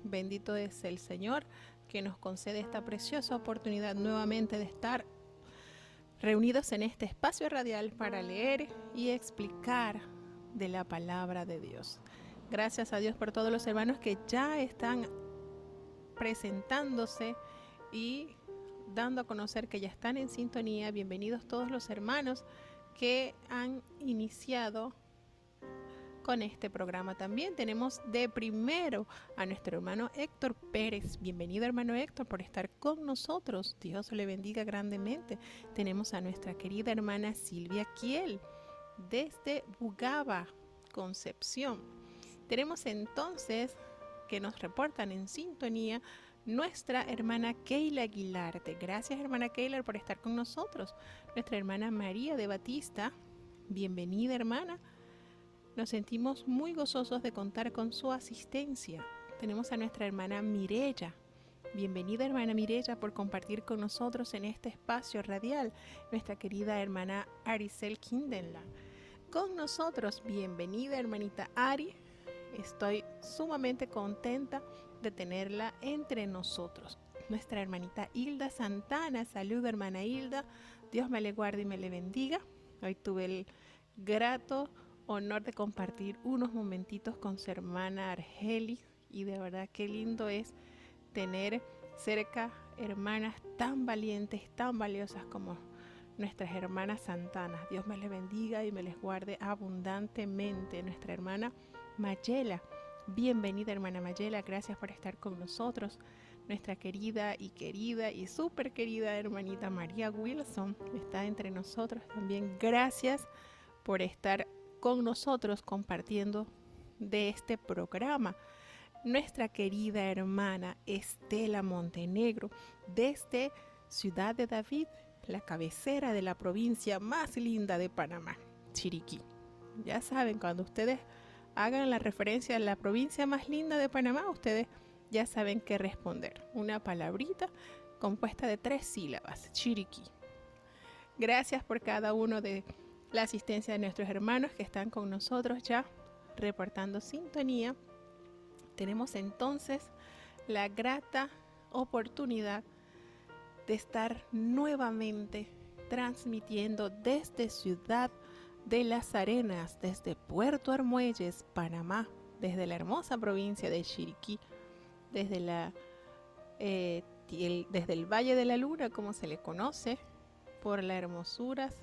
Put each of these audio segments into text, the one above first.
Bendito es el Señor que nos concede esta preciosa oportunidad nuevamente de estar reunidos en este espacio radial para leer y explicar de la palabra de Dios. Gracias a Dios por todos los hermanos que ya están presentándose y dando a conocer que ya están en sintonía. Bienvenidos todos los hermanos que han iniciado con este programa. También tenemos de primero a nuestro hermano Héctor Pérez. Bienvenido, hermano Héctor, por estar con nosotros. Dios le bendiga grandemente. Tenemos a nuestra querida hermana Silvia Kiel desde Bugaba, Concepción. Tenemos entonces que nos reportan en sintonía nuestra hermana Keila Aguilarte. Gracias, hermana Keila, por estar con nosotros. Nuestra hermana María de Batista. Bienvenida, hermana. Nos sentimos muy gozosos de contar con su asistencia. Tenemos a nuestra hermana Mirella. Bienvenida, hermana Mirella, por compartir con nosotros en este espacio radial. Nuestra querida hermana Aricel Kindenla. Con nosotros, bienvenida, hermanita Ari. Estoy sumamente contenta de tenerla entre nosotros. Nuestra hermanita Hilda Santana. Saludo, hermana Hilda. Dios me le guarde y me le bendiga. Hoy tuve el grato honor de compartir unos momentitos con su hermana Argeli y de verdad qué lindo es tener cerca hermanas tan valientes, tan valiosas como nuestras hermanas Santanas. Dios me les bendiga y me les guarde abundantemente. Nuestra hermana Mayela, bienvenida, hermana Mayela, gracias por estar con nosotros. Nuestra querida y súper querida hermanita María Wilson está entre nosotros también. Gracias por estar con nosotros compartiendo de este programa. Nuestra querida hermana Estela Montenegro desde Ciudad de David, la cabecera de la provincia más linda de Panamá, Chiriquí. Ya saben, cuando ustedes hagan la referencia a la provincia más linda de Panamá, ustedes ya saben qué responder. Una palabrita compuesta de 3 sílabas, Chiriquí. Gracias por cada uno de la asistencia de nuestros hermanos que están con nosotros ya reportando sintonía. Tenemos entonces la grata oportunidad de estar nuevamente transmitiendo desde Ciudad de las Arenas, desde Puerto Armuelles, Panamá, desde la hermosa provincia de Chiriquí, desde el Valle de la Luna, como se le conoce, por las hermosuras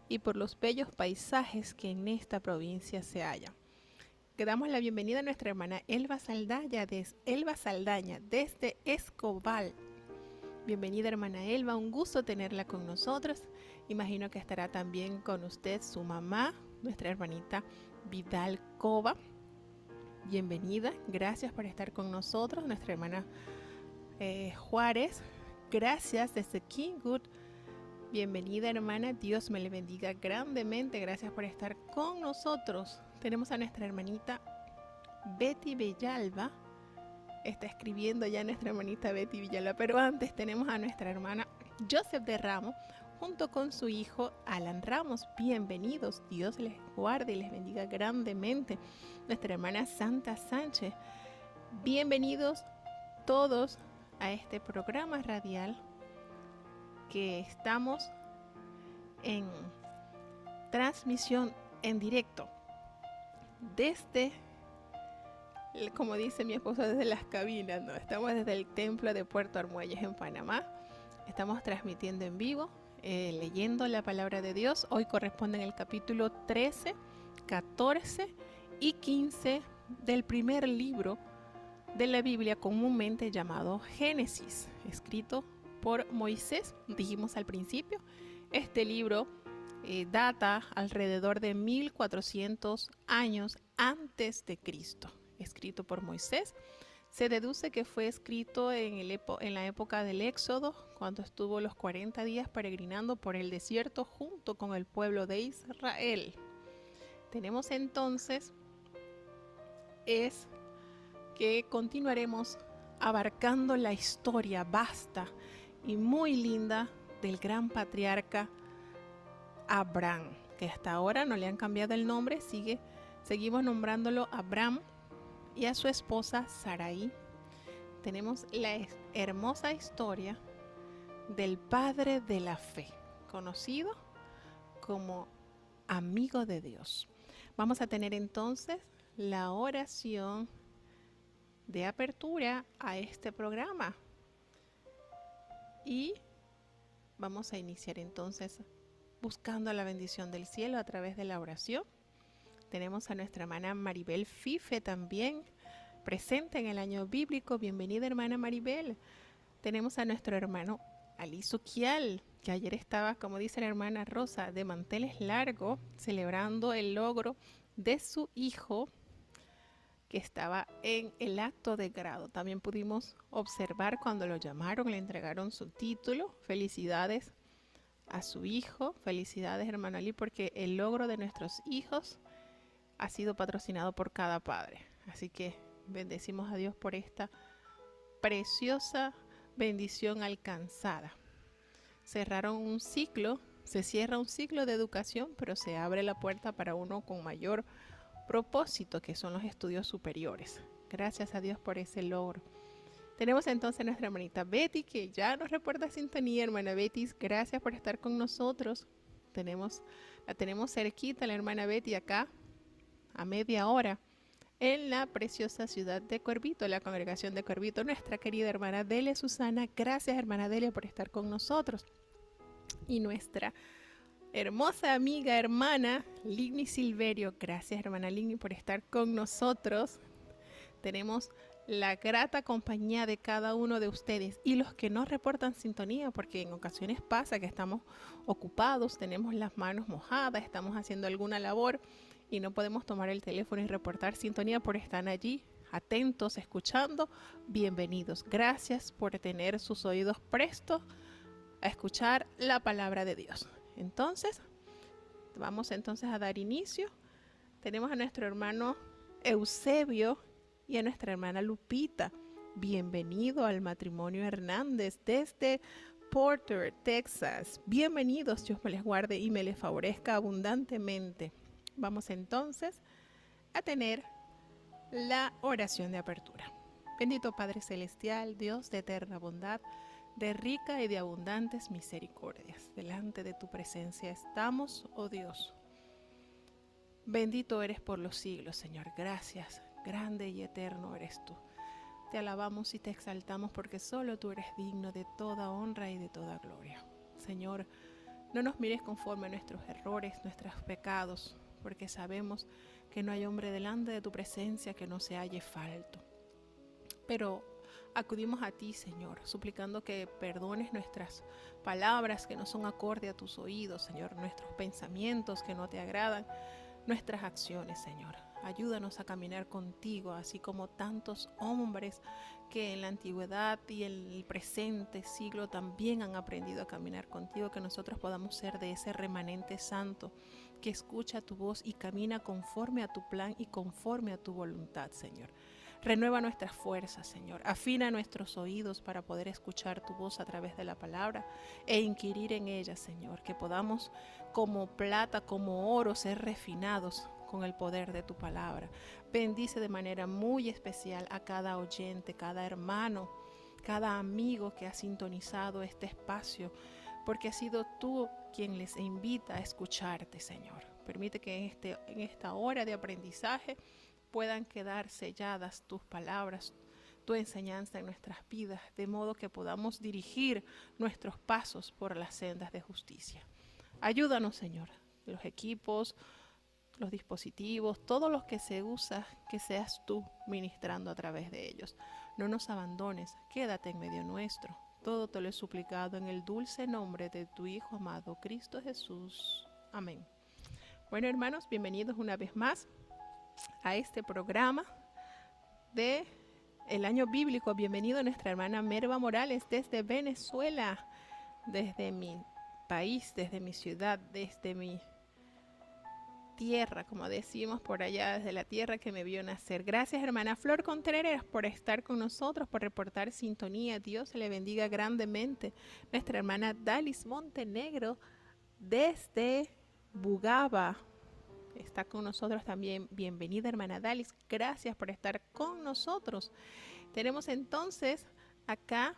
y por los bellos paisajes que en esta provincia se hallan. Le damos la bienvenida a nuestra hermana Elba Saldaña desde Escobal. Bienvenida, hermana Elba, un gusto tenerla con nosotros. Imagino que estará también con usted su mamá, nuestra hermanita Vidal Cova. Bienvenida, gracias por estar con nosotros. Nuestra hermana Juárez, gracias desde Kingwood. Bienvenida, hermana, Dios me le bendiga grandemente, gracias por estar con nosotros. Tenemos a nuestra hermanita Betty Villalba, está escribiendo ya nuestra hermanita Betty Villalba, pero antes tenemos a nuestra hermana Joseph de Ramos, junto con su hijo Alan Ramos. Bienvenidos, Dios les guarde y les bendiga grandemente. Nuestra hermana Santa Sánchez, bienvenidos todos a este programa radial que estamos en transmisión en directo desde, como dice mi esposa, desde las cabinas, ¿no? Estamos desde el templo de Puerto Armuelles en Panamá. Estamos transmitiendo en vivo, leyendo la palabra de Dios. Hoy corresponden el capítulo 13, 14 y 15 del primer libro de la Biblia, comúnmente llamado Génesis, escrito por Moisés. Dijimos al principio, este libro data alrededor de 1400 años antes de Cristo, escrito por Moisés. Se deduce que fue escrito en la época del Éxodo, cuando estuvo los 40 días peregrinando por el desierto junto con el pueblo de Israel. Tenemos entonces es que continuaremos abarcando la historia vasta y muy linda del gran patriarca Abraham, que hasta ahora no le han cambiado el nombre, seguimos nombrándolo Abraham, y a su esposa Sarai. tenemos la hermosa historia del padre de la fe, conocido como amigo de Dios. Vamos a tener entonces la oración de apertura a este programa y vamos a iniciar entonces buscando la bendición del cielo a través de la oración. Tenemos a nuestra hermana Maribel Fife también presente en el año bíblico. Bienvenida, hermana Maribel. Tenemos a nuestro hermano Ali Suquial, que ayer estaba, como dice la hermana Rosa, de manteles largos, celebrando el logro de su hijo, que estaba en el acto de grado. También pudimos observar cuando lo llamaron, le entregaron su título. Felicidades a su hijo. Felicidades, hermano Ali, porque el logro de nuestros hijos ha sido patrocinado por cada padre. Así que bendecimos a Dios por esta preciosa bendición alcanzada. Cerraron un ciclo, se cierra un ciclo de educación, pero se abre la puerta para uno con mayor propósito, que son los estudios superiores. Gracias a Dios por ese logro. Tenemos entonces a nuestra hermanita Betty, que ya nos reporta sintonía. Hermana Betty, gracias por estar con nosotros. La tenemos cerquita, la hermana Betty, acá a media hora, en la preciosa ciudad de Cuervito, la congregación de Cuervito. Nuestra querida hermana Delia Susana, gracias hermana Delia por estar con nosotros. Y nuestra hermosa amiga, hermana Ligny Silverio, gracias hermana Ligny por estar con nosotros. Tenemos la grata compañía de cada uno de ustedes y los que no reportan sintonía, porque en ocasiones pasa que estamos ocupados, tenemos las manos mojadas, estamos haciendo alguna labor y no podemos tomar el teléfono y reportar sintonía, por estar allí atentos, escuchando. Bienvenidos. Gracias por tener sus oídos prestos a escuchar la palabra de Dios. Entonces, vamos entonces a dar inicio. Tenemos a nuestro hermano Eusebio y a nuestra hermana Lupita. Bienvenido al matrimonio Hernández desde Porter, Texas. Bienvenidos, Dios me les guarde y me les favorezca abundantemente. Vamos entonces a tener la oración de apertura. Bendito Padre Celestial, Dios de eterna bondad, de rica y de abundantes misericordias, delante de tu presencia estamos, oh Dios. Bendito eres por los siglos, Señor. Gracias, grande y eterno eres tú. Te alabamos y te exaltamos porque solo tú eres digno de toda honra y de toda gloria. Señor, no nos mires conforme a nuestros errores, nuestros pecados, porque sabemos que no hay hombre delante de tu presencia que no se halle falto. Pero acudimos a ti, Señor, suplicando que perdones nuestras palabras que no son acorde a tus oídos, Señor, nuestros pensamientos que no te agradan, nuestras acciones, Señor. Ayúdanos a caminar contigo, así como tantos hombres que en la antigüedad y en el presente siglo también han aprendido a caminar contigo, que nosotros podamos ser de ese remanente santo que escucha tu voz y camina conforme a tu plan y conforme a tu voluntad, Señor. Renueva nuestras fuerzas, Señor. Afina nuestros oídos para poder escuchar tu voz a través de la palabra e inquirir en ella, Señor. Que podamos, como plata, como oro, ser refinados con el poder de tu palabra. Bendice de manera muy especial a cada oyente, cada hermano, cada amigo que ha sintonizado este espacio, porque has sido tú quien les invita a escucharte, Señor. Permite que en esta hora de aprendizaje puedan quedar selladas tus palabras, tu enseñanza en nuestras vidas, de modo que podamos dirigir nuestros pasos por las sendas de justicia. Ayúdanos, Señor, los equipos, los dispositivos, todos los que se usa, que seas tú ministrando a través de ellos. No nos abandones, quédate en medio nuestro. Todo te lo he suplicado en el dulce nombre de tu Hijo amado, Cristo Jesús. Amén. Bueno, hermanos, bienvenidos una vez más a este programa de el año bíblico. Bienvenido nuestra hermana Merva Morales desde Venezuela, desde mi país, desde mi ciudad, desde mi tierra, como decimos por allá, desde la tierra que me vio nacer. Gracias, hermana Flor Contreras, por estar con nosotros, por reportar sintonía. Dios le bendiga grandemente. Nuestra hermana Dalis Montenegro desde Bugaba está con nosotros también. Bienvenida, hermana Dalis. Gracias por estar con nosotros. Tenemos entonces acá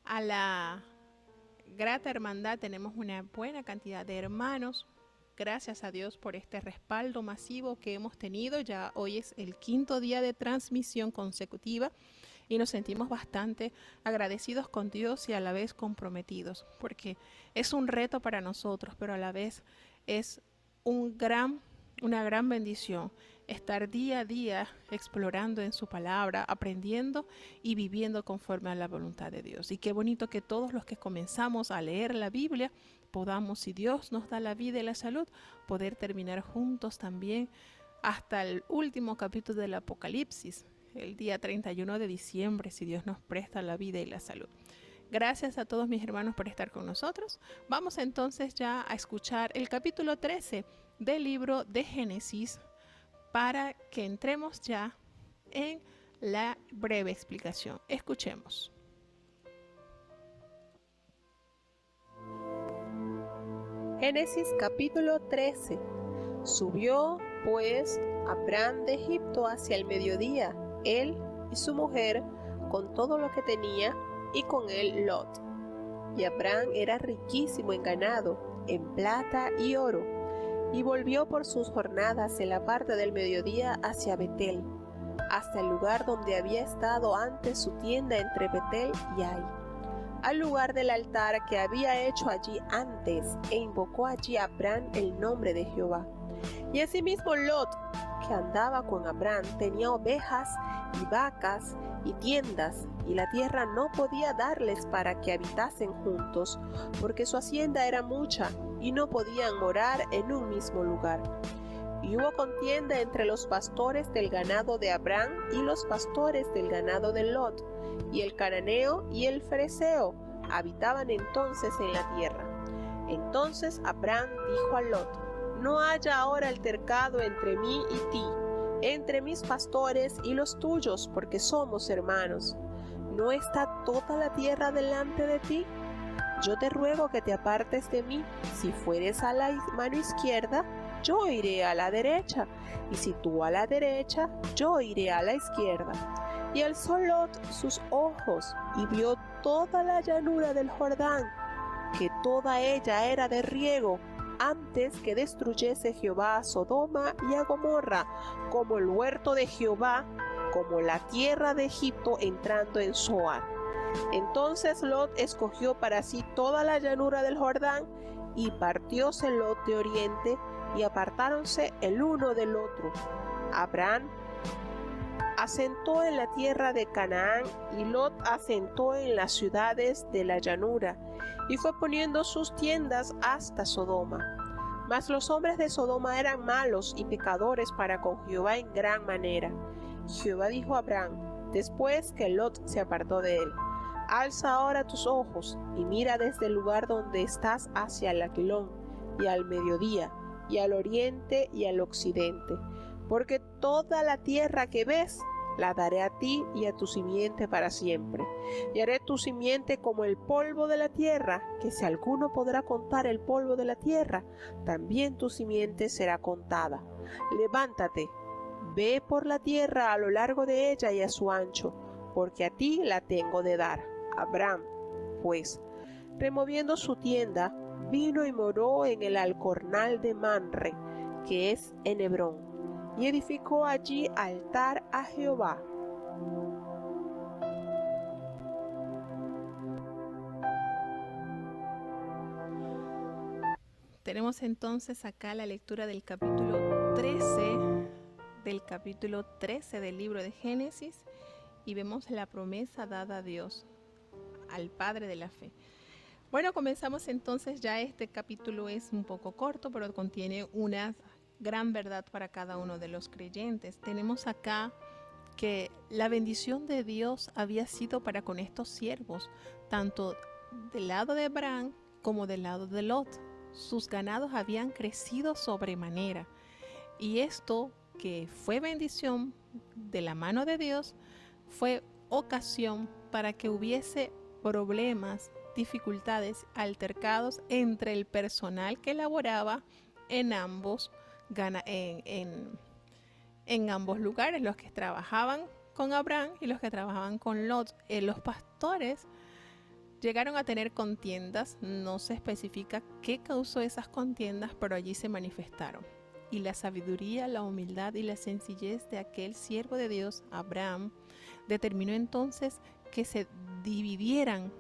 a la grata hermandad, tenemos una buena cantidad de hermanos. Gracias a Dios por este respaldo masivo que hemos tenido. Ya hoy es el 5.º día de transmisión consecutiva y nos sentimos bastante agradecidos con Dios y a la vez comprometidos, porque es un reto para nosotros, pero a la vez es una gran bendición estar día a día explorando en su palabra, aprendiendo y viviendo conforme a la voluntad de Dios. Y qué bonito que todos los que comenzamos a leer la Biblia podamos, si Dios nos da la vida y la salud, poder terminar juntos también hasta el último capítulo del Apocalipsis, el día 31 de diciembre, si Dios nos presta la vida y la salud. Gracias a todos mis hermanos por estar con nosotros. Vamos entonces ya a escuchar el capítulo 13 del libro de Génesis para que entremos ya en la breve explicación. Escuchemos. Génesis capítulo 13. Subió pues Abraham de Egipto hacia el mediodía, él y su mujer, con todo lo que tenía, y con él Lot. Y Abraham era riquísimo en ganado, en plata y oro, y volvió por sus jornadas en la parte del mediodía hacia Betel, hasta el lugar donde había estado antes su tienda entre Betel y Ai, al lugar del altar que había hecho allí antes, e invocó allí a Abraham el nombre de Jehová. Y asimismo Lot, que andaba con Abraham, tenía ovejas y vacas y tiendas, y la tierra no podía darles para que habitasen juntos, porque su hacienda era mucha, y no podían morar en un mismo lugar. Y hubo contienda entre los pastores del ganado de Abraham y los pastores del ganado de Lot, y el cananeo y el fereceo habitaban entonces en la tierra. Entonces Abraham dijo a Lot: no haya ahora altercado entre mí y ti, entre mis pastores y los tuyos, porque somos hermanos. ¿No está toda la tierra delante de ti? Yo te ruego que te apartes de mí. Si fueres a la mano izquierda, yo iré a la derecha, y si tú a la derecha, yo iré a la izquierda. Y alzó Lot sus ojos, y vio toda la llanura del Jordán, que toda ella era de riego, antes que destruyese Jehová a Sodoma y a Gomorra, como el huerto de Jehová, como la tierra de Egipto entrando en Zoar. Entonces Lot escogió para sí toda la llanura del Jordán, y partióse Lot de oriente, y apartáronse el uno del otro. Abraham asentó en la tierra de Canaán, y Lot asentó en las ciudades de la llanura, y fue poniendo sus tiendas hasta Sodoma. Mas los hombres de Sodoma eran malos y pecadores para con Jehová en gran manera. Jehová dijo a Abraham, después que Lot se apartó de él: alza ahora tus ojos, y mira desde el lugar donde estás hacia el aquilón, y al mediodía, y al oriente, y al occidente, porque toda la tierra que ves la daré a ti y a tu simiente para siempre, y haré tu simiente como el polvo de la tierra, que si alguno podrá contar el polvo de la tierra, también tu simiente será contada. Levántate, ve por la tierra a lo largo de ella y a su ancho, porque a ti la tengo de dar. Abraham, pues, removiendo su tienda, vino y moró en el alcornal de Manre, que es en Hebrón, y edificó allí altar a Jehová. Tenemos entonces acá la lectura del capítulo 13 del libro de Génesis, y vemos la promesa dada a Dios, al Padre de la fe. Bueno, comenzamos entonces. Ya este capítulo es un poco corto, pero contiene una gran verdad para cada uno de los creyentes. Tenemos acá que la bendición de Dios había sido para con estos siervos, tanto del lado de Abraham como del lado de Lot. Sus ganados habían crecido sobremanera, y esto, que fue bendición de la mano de Dios, fue ocasión para que hubiese problemas, dificultades, altercados entre el personal que laboraba en ambos lugares, los que trabajaban con Abraham y los que trabajaban con Lot. Los pastores llegaron a tener contiendas, no se especifica qué causó esas contiendas, pero allí se manifestaron. Y la sabiduría, la humildad y la sencillez de aquel siervo de Dios, Abraham, determinó entonces que se dividieran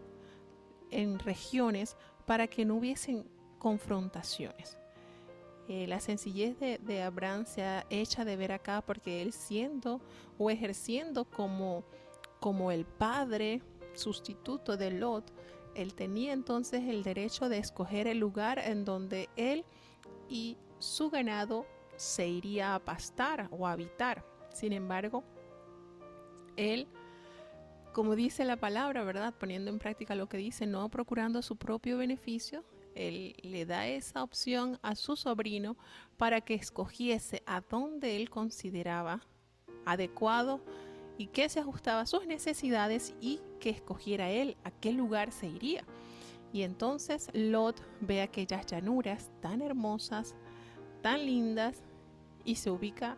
en regiones para que no hubiesen confrontaciones. La sencillez de Abraham se ha hecha de ver acá porque él siendo o ejerciendo como el padre sustituto de Lot, él tenía entonces el derecho de escoger el lugar en donde él y su ganado se iría a pastar o a habitar. Sin embargo, él, como dice la palabra, ¿verdad? Poniendo en práctica lo que dice, no procurando su propio beneficio, él le da esa opción a su sobrino para que escogiese a dónde él consideraba adecuado y que se ajustaba a sus necesidades y que escogiera él a qué lugar se iría. Y entonces Lot ve aquellas llanuras tan hermosas, tan lindas, y se ubica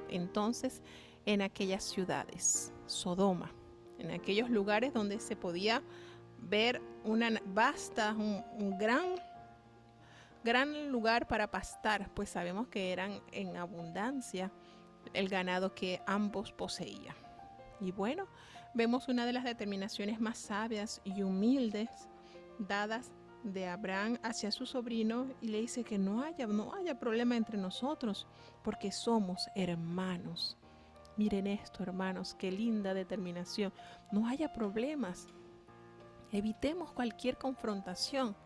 entonces en aquellas ciudades, Sodoma, en aquellos lugares donde se podía ver un gran lugar para pastar, pues sabemos que eran en abundancia el ganado que ambos poseían. Y bueno, vemos una de las determinaciones más sabias y humildes dadas de Abraham hacia su sobrino, y le dice que no haya problema entre nosotros porque somos hermanos. Miren esto, hermanos, qué linda determinación. No haya problemas. Evitemos cualquier confrontación.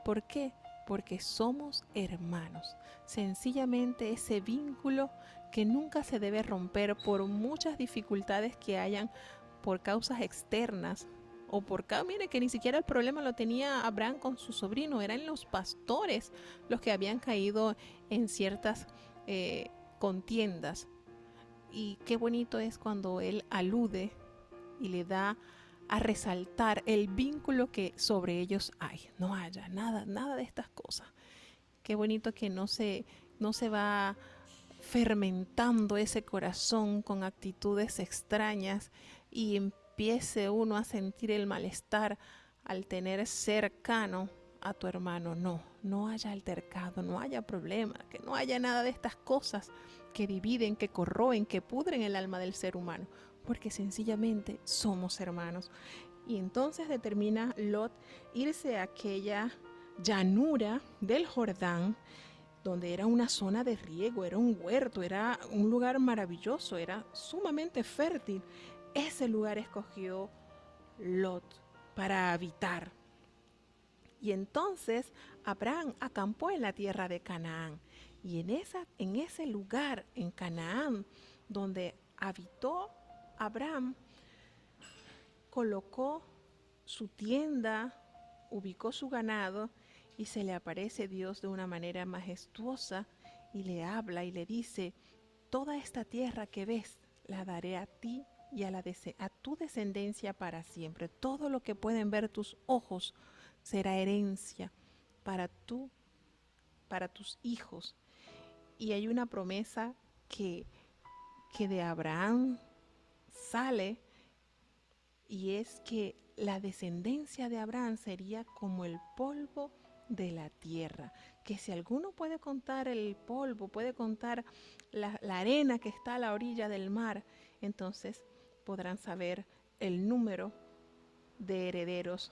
¿Por qué? Porque somos hermanos. Sencillamente ese vínculo que nunca se debe romper por muchas dificultades que hayan por causas externas o mire que ni siquiera el problema lo tenía Abraham con su sobrino, eran los pastores los que habían caído en ciertas contiendas. Y qué bonito es cuando él alude y le da a resaltar el vínculo que sobre ellos hay. No haya nada de estas cosas. Qué bonito que no se va fermentando ese corazón con actitudes extrañas y empiece uno a sentir el malestar al tener cercano a tu hermano. No haya altercado, no haya problema, que no haya nada de estas cosas que dividen, que corroen, que pudren el alma del ser humano, porque sencillamente somos hermanos. Y entonces determina Lot irse a aquella llanura del Jordán, donde era una zona de riego, era un huerto, era un lugar maravilloso, era sumamente fértil. Ese lugar escogió Lot para habitar. Y entonces Abraham acampó en la tierra de Canaán. Y en ese lugar, en Canaán, donde habitó Abraham, colocó su tienda, ubicó su ganado, y se le aparece Dios de una manera majestuosa y le habla y le dice: toda esta tierra que ves la daré a ti y a tu descendencia para siempre. Todo lo que pueden ver tus ojos será herencia para tus hijos. Y hay una promesa que de Abraham sale, y es que la descendencia de Abraham sería como el polvo de la tierra. Que si alguno puede contar el polvo, puede contar la arena que está a la orilla del mar, entonces podrán saber el número de herederos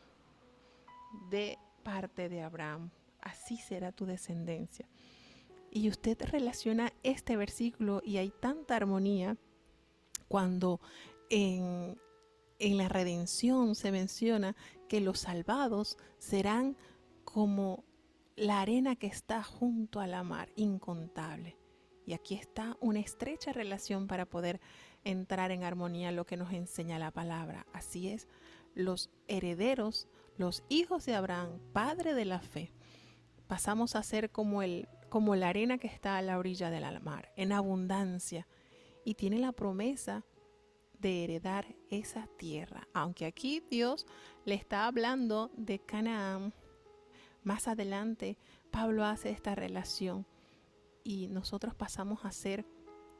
de parte de Abraham. Así será tu descendencia. Y usted relaciona este versículo, y hay tanta armonía cuando en la redención se menciona que los salvados serán como la arena que está junto a la mar, incontable. Y aquí está una estrecha relación para poder entrar en armonía lo que nos enseña la palabra. Así es, los herederos, los hijos de Abraham, padre de la fe, pasamos a ser como la arena que está a la orilla de la mar, en abundancia, y tiene la promesa de heredar esa tierra. Aunque aquí Dios le está hablando de Canaán, más adelante Pablo hace esta relación y nosotros pasamos a ser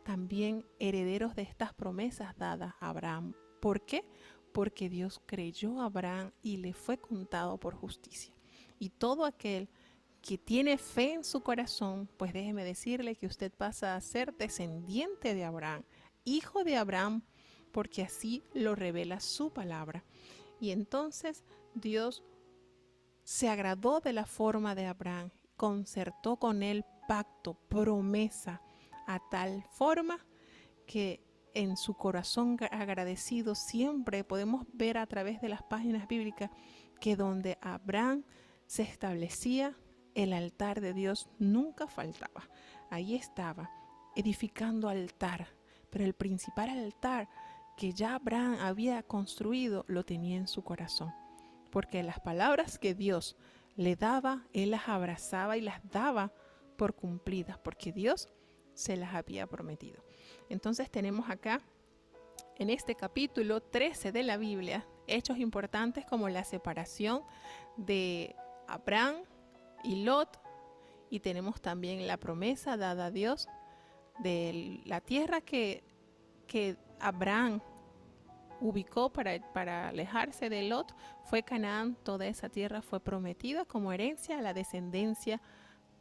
también herederos de estas promesas dadas a Abraham. ¿Por qué? Porque Dios creyó a Abraham y le fue contado por justicia. Y todo aquel que tiene fe en su corazón, pues déjeme decirle que usted pasa a ser descendiente de Abraham, hijo de Abraham, porque así lo revela su palabra. Y entonces Dios se agradó de la forma de Abraham, concertó con él pacto, promesa, a tal forma que en su corazón agradecido siempre podemos ver a través de las páginas bíblicas que donde Abraham se establecía, el altar de Dios nunca faltaba. Ahí estaba, edificando altar, pero el principal altar que ya Abraham había construido lo tenía en su corazón, porque las palabras que Dios le daba, él las abrazaba y las daba por cumplidas, porque Dios se las había prometido. Entonces tenemos acá, en este capítulo 13 de la Biblia, hechos importantes como la separación de Abraham y Lot, y tenemos también la promesa dada a Dios de la tierra que Abraham ubicó para alejarse de Lot, fue Canaán. Toda esa tierra fue prometida como herencia a la descendencia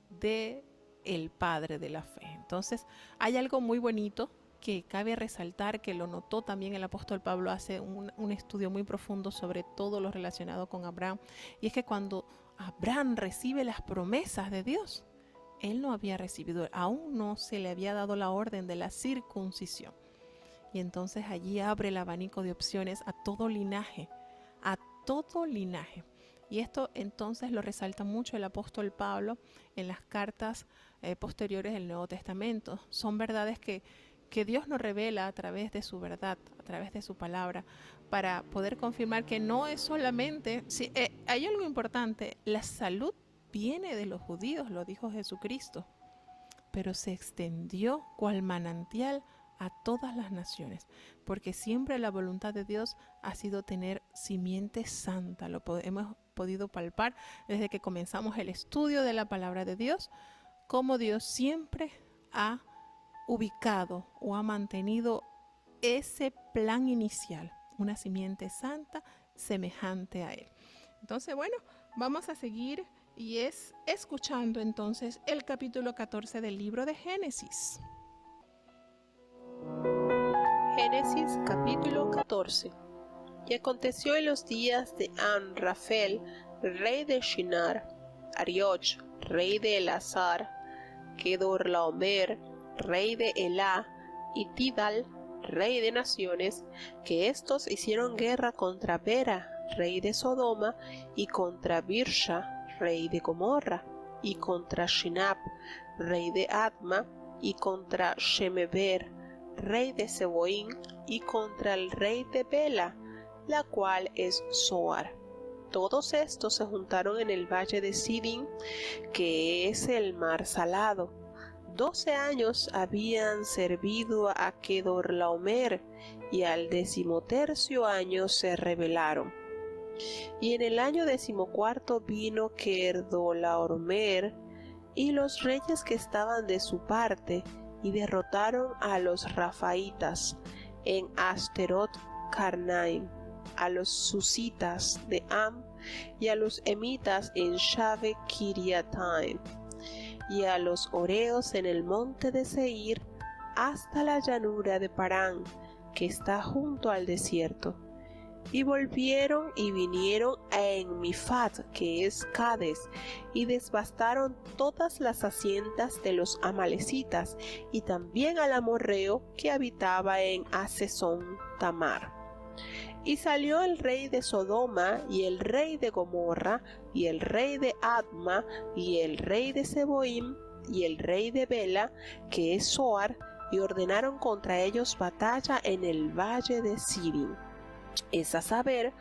de el padre de la fe. Entonces hay algo muy bonito que cabe resaltar, que lo notó también el apóstol Pablo, hace un estudio muy profundo sobre todo lo relacionado con Abraham, y es que cuando Abraham recibe las promesas de Dios, él no había recibido, aún no se le había dado la orden de la circuncisión. Y entonces allí abre el abanico de opciones a todo linaje, a todo linaje. Y esto entonces lo resalta mucho el apóstol Pablo en las cartas posteriores del Nuevo Testamento. Son verdades que Dios nos revela a través de su verdad, a través de su palabra, para poder confirmar que no es solamente, hay algo importante, la salud viene de los judíos, lo dijo Jesucristo, pero se extendió cual manantial a todas las naciones, porque siempre la voluntad de Dios ha sido tener simiente santa. Hemos podido palpar desde que comenzamos el estudio de la palabra de Dios, cómo Dios siempre ha ubicado o ha mantenido ese plan inicial, una simiente santa semejante a Él. Entonces, bueno, vamos a seguir y escuchando entonces el capítulo 14 del libro de Génesis. Génesis capítulo 14. Y aconteció en los días de Amrafel, rey de Shinar, Arioch, rey de Elazar, Kedorlaomer, rey de Elá, y Tidal, rey de naciones, que éstos hicieron guerra contra Bera, rey de Sodoma, y contra Birsha, rey de Gomorra, y contra Shinab, rey de Adma, y contra Shemeber, rey de Seboim, y contra el rey de Bela, la cual es Zoar. Todos estos se juntaron en el valle de Sidim, que es el mar salado. 12 años habían servido a Kedorlaomer, y al 13º año se rebelaron. Y en el año 14 vino Kedorlaomer y los reyes que estaban de su parte, y derrotaron a los Rafaitas en Asterot Carnaim, a los Susitas de Am, y a los Emitas en Shave Kiriataim, y a los Oreos en el monte de Seir, hasta la llanura de Parán, que está junto al desierto. Y volvieron y vinieron a Enmifat, que es Cades, y devastaron todas las haciendas de los amalecitas, y también al amorreo que habitaba en Hasezón Tamar. Y salió el rey de Sodoma, y el rey de Gomorra, y el rey de Adma, y el rey de Seboim, y el rey de Bela, que es Zoar, y ordenaron contra ellos batalla en el valle de Sidim, es a saber,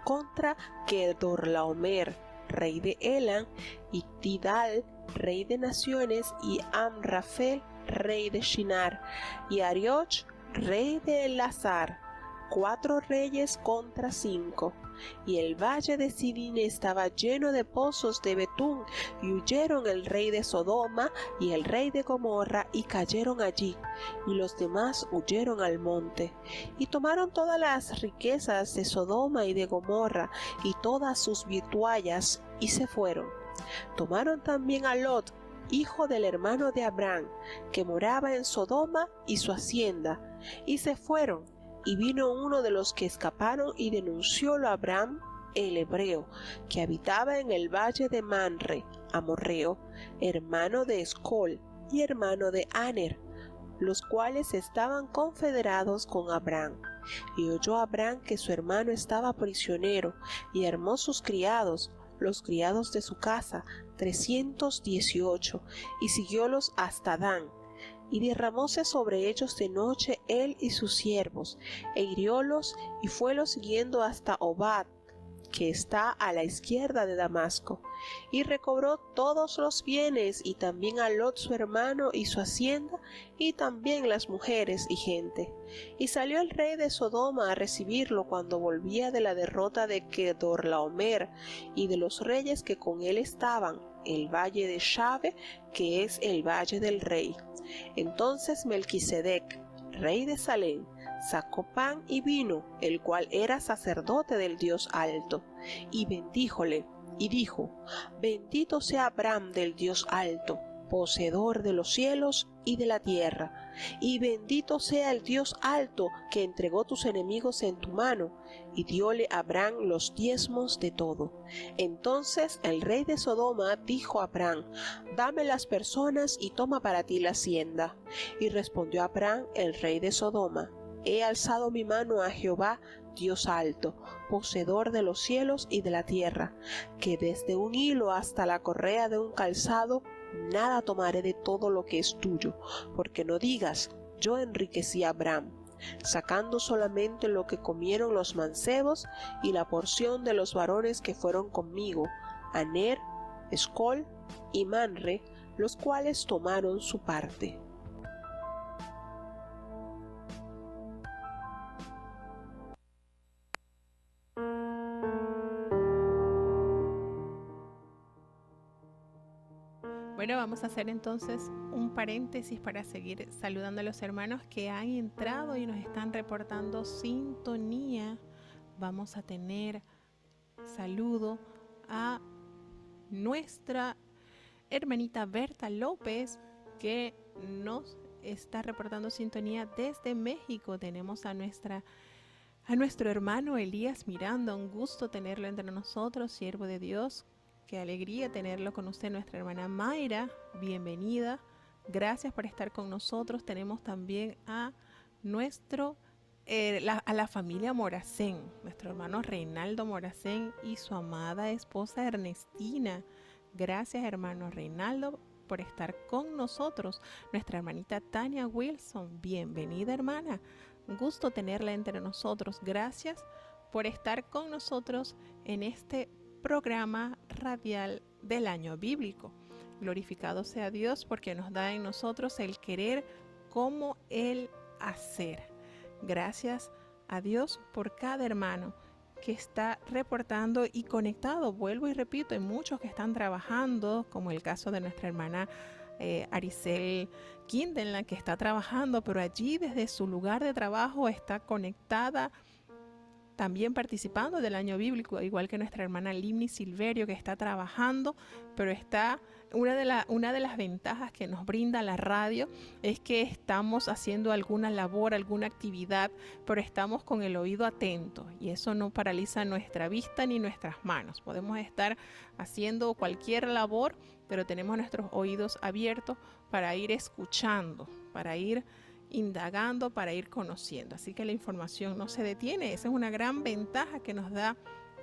contra Kedorlaomer, rey de Elam, y Tidal, rey de naciones, y Amrafel, rey de Shinar, y Arioch, rey de Elazar, 4 reyes contra 5. Y el valle de Sidín estaba lleno de pozos de betún, y huyeron el rey de Sodoma y el rey de Gomorra, y cayeron allí, y los demás huyeron al monte. Y tomaron todas las riquezas de Sodoma y de Gomorra, y todas sus vituallas, y se fueron. Tomaron también a Lot, hijo del hermano de Abraham, que moraba en Sodoma, y su hacienda, y se fueron. Y vino uno de los que escaparon y denunciólo a Abraham, el hebreo, que habitaba en el valle de Manre, amorreo, hermano de Escol y hermano de Aner, los cuales estaban confederados con Abraham. Y oyó Abraham que su hermano estaba prisionero, y armó sus criados, los criados de su casa, 318, y siguiólos hasta Dan. Y derramóse sobre ellos de noche él y sus siervos, e hiriólos, y fuelos siguiendo hasta Obad, que está a la izquierda de Damasco, y recobró todos los bienes, y también a Lot su hermano y su hacienda, y también las mujeres y gente. Y salió el rey de Sodoma a recibirlo cuando volvía de la derrota de Kedorlaomer, y de los reyes que con él estaban, el valle de Shave, que es el valle del rey. Entonces Melquisedec, rey de Salem, sacó pan y vino, el cual era sacerdote del Dios alto, y bendíjole, y dijo: Bendito sea Abraham del Dios alto, poseedor de los cielos y de la tierra, y bendito sea el Dios alto que entregó tus enemigos en tu mano, y dióle a Abraham los diezmos de todo. Entonces el rey de Sodoma dijo a Abraham: Dame las personas y toma para ti la hacienda. Y respondió Abraham el rey de Sodoma: He alzado mi mano a Jehová, Dios alto, poseedor de los cielos y de la tierra, que desde un hilo hasta la correa de un calzado, nada tomaré de todo lo que es tuyo, porque no digas: yo enriquecí a Abraham, sacando solamente lo que comieron los mancebos y la porción de los varones que fueron conmigo, Aner, Escol y Manre, los cuales tomaron su parte. Bueno, vamos a hacer entonces un paréntesis para seguir saludando a los hermanos que han entrado y nos están reportando sintonía. Vamos a tener saludo a nuestra hermanita Berta López, que nos está reportando sintonía desde México. Tenemos a nuestro hermano Elías Miranda, un gusto tenerlo entre nosotros, siervo de Dios. Qué alegría tenerlo con usted, nuestra hermana Mayra, bienvenida, gracias por estar con nosotros. Tenemos también a la familia Moracén, nuestro hermano Reinaldo Moracén y su amada esposa Ernestina. Gracias, hermano Reinaldo, por estar con nosotros. Nuestra hermanita Tania Wilson, bienvenida, hermana, un gusto tenerla entre nosotros. Gracias por estar con nosotros en este programa radial del año bíblico. Glorificado sea Dios, porque nos da en nosotros el querer como el hacer. Gracias a Dios por cada hermano que está reportando y conectado. Vuelvo y repito, hay muchos que están trabajando, como el caso de nuestra hermana Aricel Kindenla, que está trabajando, pero allí desde su lugar de trabajo está conectada, también participando del año bíblico, igual que nuestra hermana Limni Silverio, que está trabajando, pero está una de las ventajas que nos brinda la radio es que estamos haciendo alguna labor, alguna actividad, pero estamos con el oído atento, y eso no paraliza nuestra vista ni nuestras manos. Podemos estar haciendo cualquier labor, pero tenemos nuestros oídos abiertos para ir escuchando, para ir indagando, para ir conociendo. Así que la información no se detiene. Esa es una gran ventaja que nos da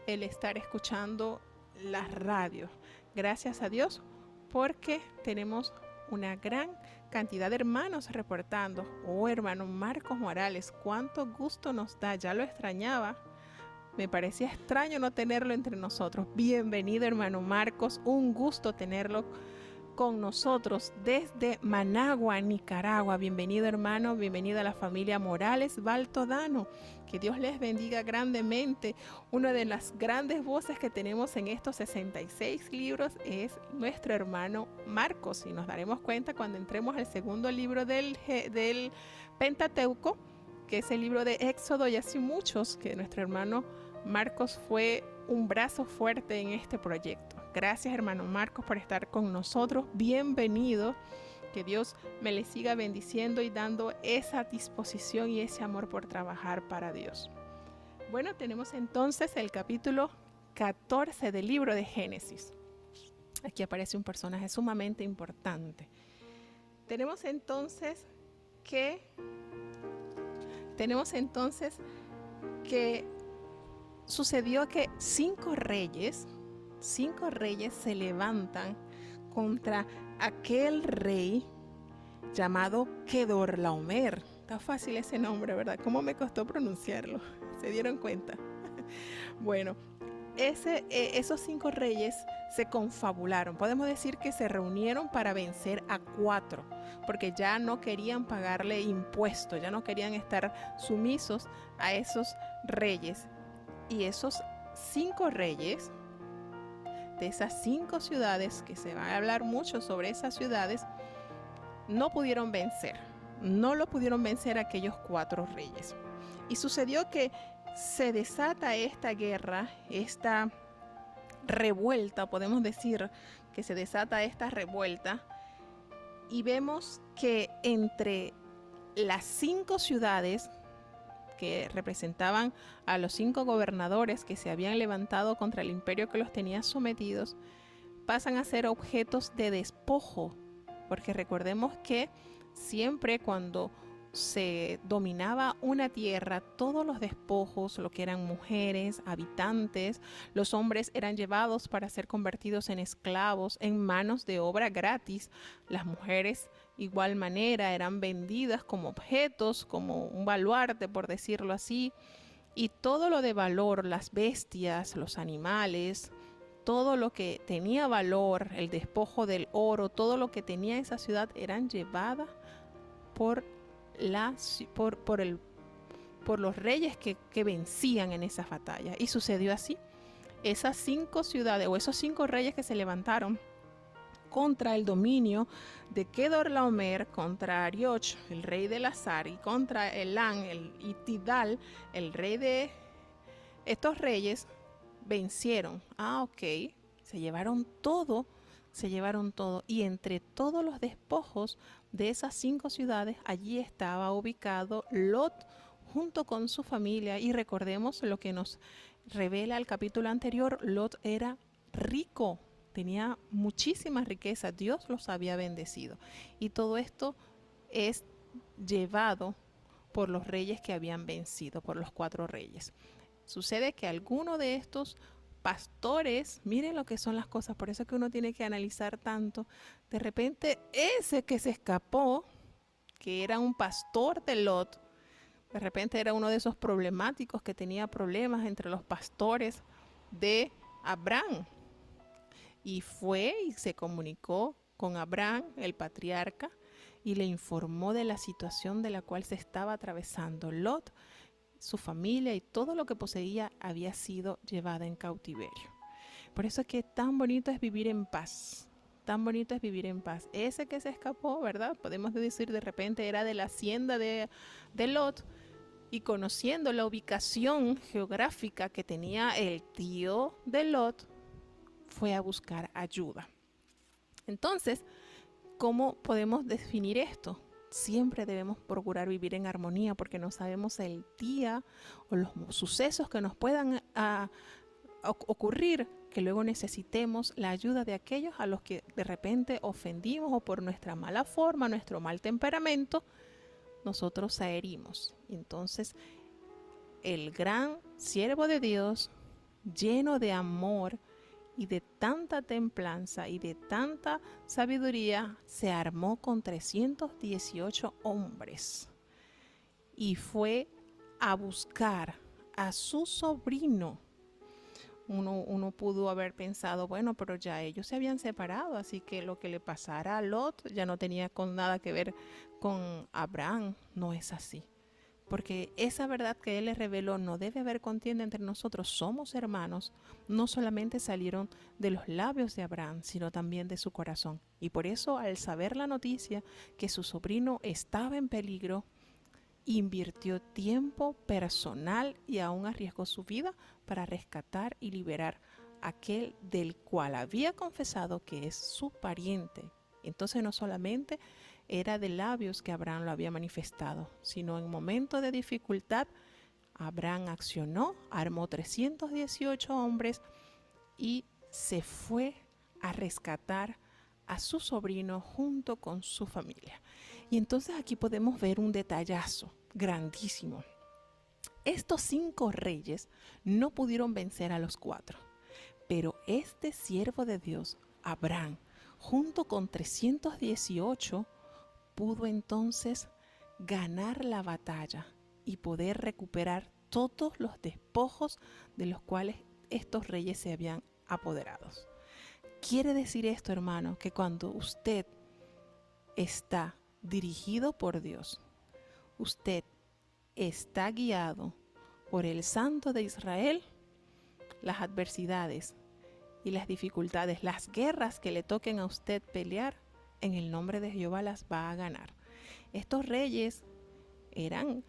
el estar escuchando las radios. Gracias a Dios, porque tenemos una gran cantidad de hermanos reportando. Oh, hermano Marcos Morales, cuánto gusto nos da. Ya lo extrañaba. Me parecía extraño no tenerlo entre nosotros. Bienvenido, hermano Marcos. Un gusto tenerlo con nosotros desde Managua, Nicaragua. Bienvenido, hermano, bienvenida a la familia Morales Baltodano. Que Dios les bendiga grandemente. Una de las grandes voces que tenemos en estos 66 libros es nuestro hermano Marcos. Y nos daremos cuenta cuando entremos al segundo libro del Pentateuco, que es el libro de Éxodo, y así muchos, que nuestro hermano Marcos fue un brazo fuerte en este proyecto. Gracias, hermano Marcos, por estar con nosotros. Bienvenido. Que Dios me le siga bendiciendo y dando esa disposición y ese amor por trabajar para Dios. Bueno, tenemos entonces el capítulo 14 del libro de Génesis. Aquí aparece un personaje sumamente importante. Tenemos entonces que sucedió que cinco reyes se levantan contra aquel rey llamado Kedorlaomer. Está fácil ese nombre, ¿verdad? ¿Cómo me costó pronunciarlo? ¿Se dieron cuenta? Bueno, esos cinco reyes se confabularon. Podemos decir que se reunieron para vencer a cuatro, porque ya no querían pagarle impuestos, ya no querían estar sumisos a esos reyes. Y esos cinco reyes de esas 5 ciudades, que se va a hablar mucho sobre esas ciudades, no lo pudieron vencer a aquellos 4 reyes. Y sucedió que se desata esta guerra, esta revuelta, podemos decir que se desata esta revuelta, y vemos que entre las 5 ciudades que representaban a los 5 gobernadores que se habían levantado contra el imperio que los tenía sometidos, pasan a ser objetos de despojo, porque recordemos que siempre cuando se dominaba una tierra, todos los despojos, lo que eran mujeres, habitantes, los hombres eran llevados para ser convertidos en esclavos, en manos de obra gratis. Las mujeres, igual manera, eran vendidas como objetos, como un baluarte, por decirlo así. Y todo lo de valor, las bestias, los animales, todo lo que tenía valor, el despojo del oro, todo lo que tenía esa ciudad, eran llevadas por los reyes que vencían en esas batallas. Y sucedió así. Esas 5 ciudades, o esos 5 reyes que se levantaron contra el dominio de Kedorlaomer, contra Arioch, el rey de Lazar, y contra Elán y Tidal, el rey de estos reyes, vencieron. Se llevaron todo. Y entre todos los despojos de esas 5 ciudades, allí estaba ubicado Lot junto con su familia. Y recordemos lo que nos revela el capítulo anterior: Lot era rico, tenía muchísima riqueza, Dios los había bendecido. Y todo esto es llevado por los reyes que habían vencido, por los 4 reyes. Sucede que alguno de estos pastores, miren lo que son las cosas, por eso es que uno tiene que analizar tanto. De repente ese que se escapó, que era un pastor de Lot, de repente era uno de esos problemáticos que tenía problemas entre los pastores de Abraham. Y fue y se comunicó con Abraham, el patriarca, y le informó de la situación de la cual se estaba atravesando. Lot, su familia y todo lo que poseía había sido llevada en cautiverio. Por eso es que tan bonito es vivir en paz. Tan bonito es vivir en paz. Ese que se escapó, ¿verdad? Podemos decir de repente era de la hacienda de Lot, y conociendo la ubicación geográfica que tenía el tío de Lot, fue a buscar ayuda. Entonces, ¿cómo podemos definir esto? Siempre debemos procurar vivir en armonía, porque no sabemos el día o los sucesos que nos puedan ocurrir, que luego necesitemos la ayuda de aquellos a los que de repente ofendimos, o por nuestra mala forma, nuestro mal temperamento, nosotros herimos. Entonces, el gran siervo de Dios, lleno de amor y de tanta templanza y de tanta sabiduría, se armó con 318 hombres y fue a buscar a su sobrino, Uno pudo haber pensado, bueno, pero ya ellos se habían separado, así que lo que le pasara a Lot ya no tenía nada que ver con Abraham. No es así. Porque esa verdad que Él les reveló, no debe haber contienda entre nosotros, somos hermanos, no solamente salieron de los labios de Abraham, sino también de su corazón. Y por eso, al saber la noticia que su sobrino estaba en peligro, invirtió tiempo personal y aún arriesgó su vida para rescatar y liberar a aquel del cual había confesado que es su pariente. Entonces no solamente era de labios que Abraham lo había manifestado, sino en momentos de dificultad Abraham accionó, armó 318 hombres y se fue a rescatar a su sobrino junto con su familia. Y entonces aquí podemos ver un detallazo grandísimo. Estos 5 reyes no pudieron vencer a los 4, pero este siervo de Dios, Abraham, junto con 318, pudo entonces ganar la batalla y poder recuperar todos los despojos de los cuales estos reyes se habían apoderado. Quiere decir esto, hermano, que cuando usted está dirigido por Dios, usted está guiado por el Santo de Israel, las adversidades y las dificultades, las guerras que le toquen a usted pelear, en el nombre de Jehová las va a ganar. Estos reyes eran,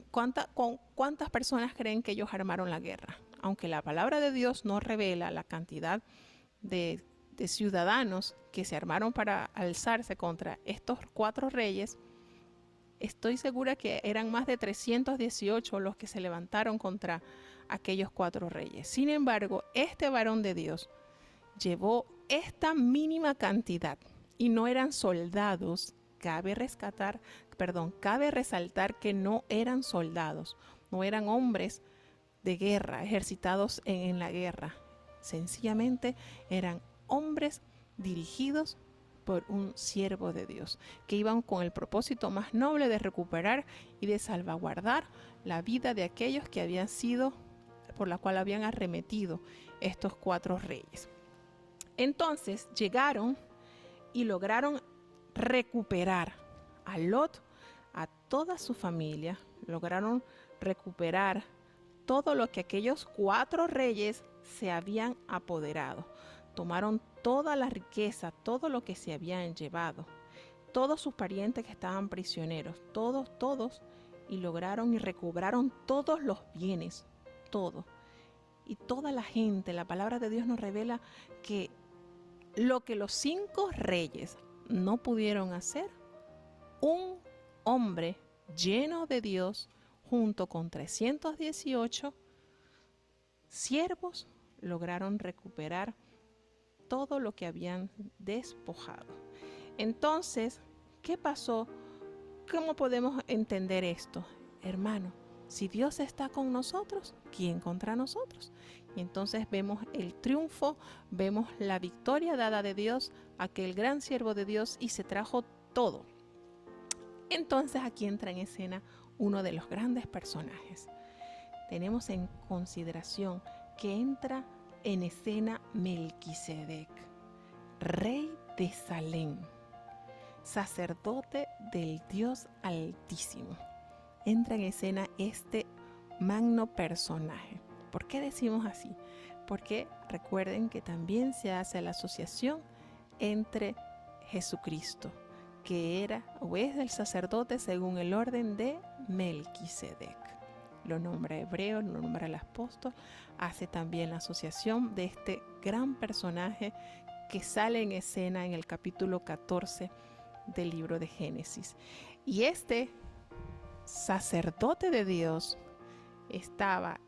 ¿cuántas personas creen que ellos armaron la guerra? Aunque la palabra de Dios no revela la cantidad de ciudadanos que se armaron para alzarse contra estos 4 reyes, estoy segura que eran más de 318 los que se levantaron contra aquellos 4 reyes. Sin embargo, este varón de Dios llevó esta mínima cantidad y no eran soldados. Cabe resaltar que no eran soldados, no eran hombres de guerra, ejercitados en la guerra. Sencillamente eran hombres dirigidos por un siervo de Dios, que iban con el propósito más noble de recuperar y de salvaguardar la vida de aquellos que habían sido, por la cual habían arremetido estos 4 reyes. Entonces llegaron y lograron recuperar a Lot, a toda su familia, lograron recuperar todo lo que aquellos 4 reyes se habían apoderado. Tomaron toda la riqueza, todo lo que se habían llevado, todos sus parientes que estaban prisioneros, todos, y lograron y recobraron todos los bienes, todo. Y toda la gente, la palabra de Dios nos revela que lo que los 5 reyes no pudieron hacer, un hombre lleno de Dios, junto con 318 siervos, lograron recuperar todo lo que habían despojado. Entonces, ¿qué pasó? ¿Cómo podemos entender esto? Hermano, si Dios está con nosotros, ¿quién contra nosotros? Y entonces vemos el triunfo, vemos la victoria dada de Dios a aquel gran siervo de Dios, y se trajo todo. Entonces aquí entra en escena uno de los grandes personajes. Tenemos en consideración que entra en escena Melquisedec, rey de Salem, sacerdote del Dios Altísimo. Entra en escena este magno personaje. ¿Por qué decimos así? Porque recuerden que también se hace la asociación entre Jesucristo, que era o es el sacerdote según el orden de Melquisedec. Lo nombra Hebreo, lo nombra el apóstol, hace también la asociación de este gran personaje que sale en escena en el capítulo 14 del libro de Génesis. Y este sacerdote de Dios estaba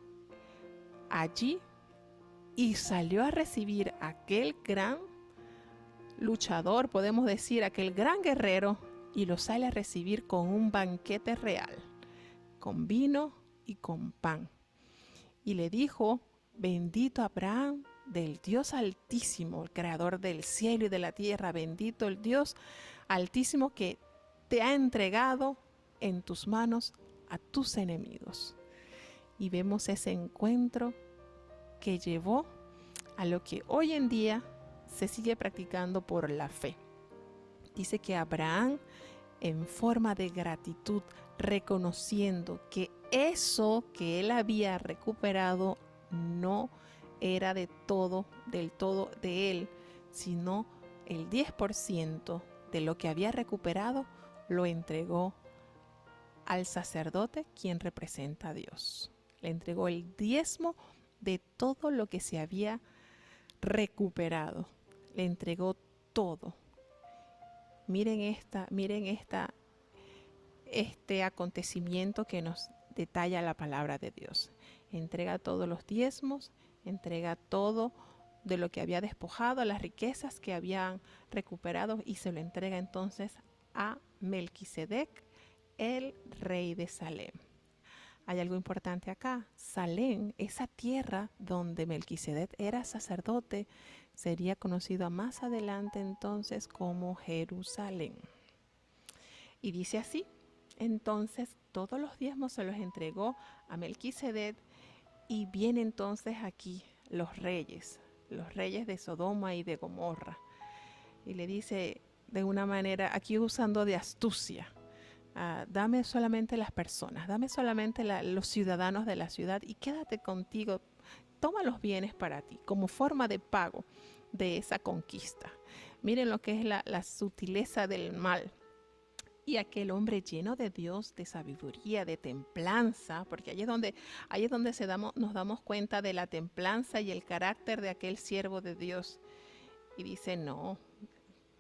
allí y salió a recibir a aquel gran luchador, podemos decir, aquel gran guerrero, y lo sale a recibir con un banquete real, con vino y con pan. Y le dijo: bendito Abraham del Dios Altísimo, el creador del cielo y de la tierra, bendito el Dios Altísimo que te ha entregado en tus manos a tus enemigos. Y vemos ese encuentro que llevó a lo que hoy en día se sigue practicando por la fe. Dice que Abraham, en forma de gratitud, reconociendo que eso que él había recuperado no era del todo de él, sino el 10% de lo que había recuperado lo entregó al sacerdote, quien representa a Dios. Le entregó el diezmo de todo lo que se había recuperado. Le entregó todo. Miren este acontecimiento que nos detalla la palabra de Dios. Entrega todos los diezmos, entrega todo de lo que había despojado, las riquezas que habían recuperado, y se lo entrega entonces a Melquisedec, el rey de Salem. Hay algo importante acá. Salem, esa tierra donde Melquisedec era sacerdote, sería conocida más adelante entonces como Jerusalén. Y dice así: entonces todos los diezmos se los entregó a Melquisedec, y vienen entonces aquí los reyes de Sodoma y de Gomorra. Y le dice de una manera, aquí usando de astucia, dame solamente las personas, dame solamente los ciudadanos de la ciudad y quédate contigo, toma los bienes para ti como forma de pago de esa conquista. Miren lo que es la sutileza del mal. Y aquel hombre lleno de Dios, de sabiduría, de templanza, porque ahí es donde nos damos cuenta de la templanza y el carácter de aquel siervo de Dios. Y dice, no,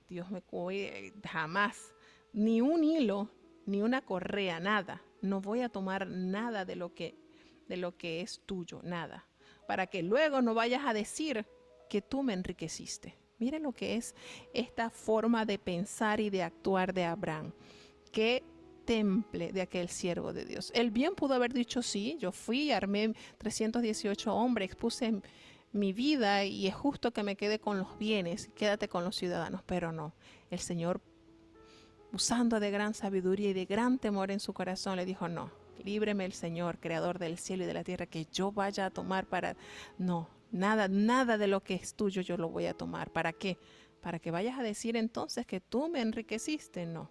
Dios me cuide, jamás, ni un hilo, ni una correa, nada. No voy a tomar nada de lo que es tuyo, nada. Para que luego no vayas a decir que tú me enriqueciste. Miren lo que es esta forma de pensar y de actuar de Abraham. Qué temple de aquel siervo de Dios. Él bien pudo haber dicho, sí, yo fui, armé 318 hombres, expuse mi vida y es justo que me quede con los bienes, quédate con los ciudadanos. Pero no, el Señor, usando de gran sabiduría y de gran temor en su corazón, le dijo, no, líbreme el Señor, creador del cielo y de la tierra, que yo vaya a tomar no, nada de lo que es tuyo yo lo voy a tomar. ¿Para qué? Para que vayas a decir entonces que tú me enriqueciste. No.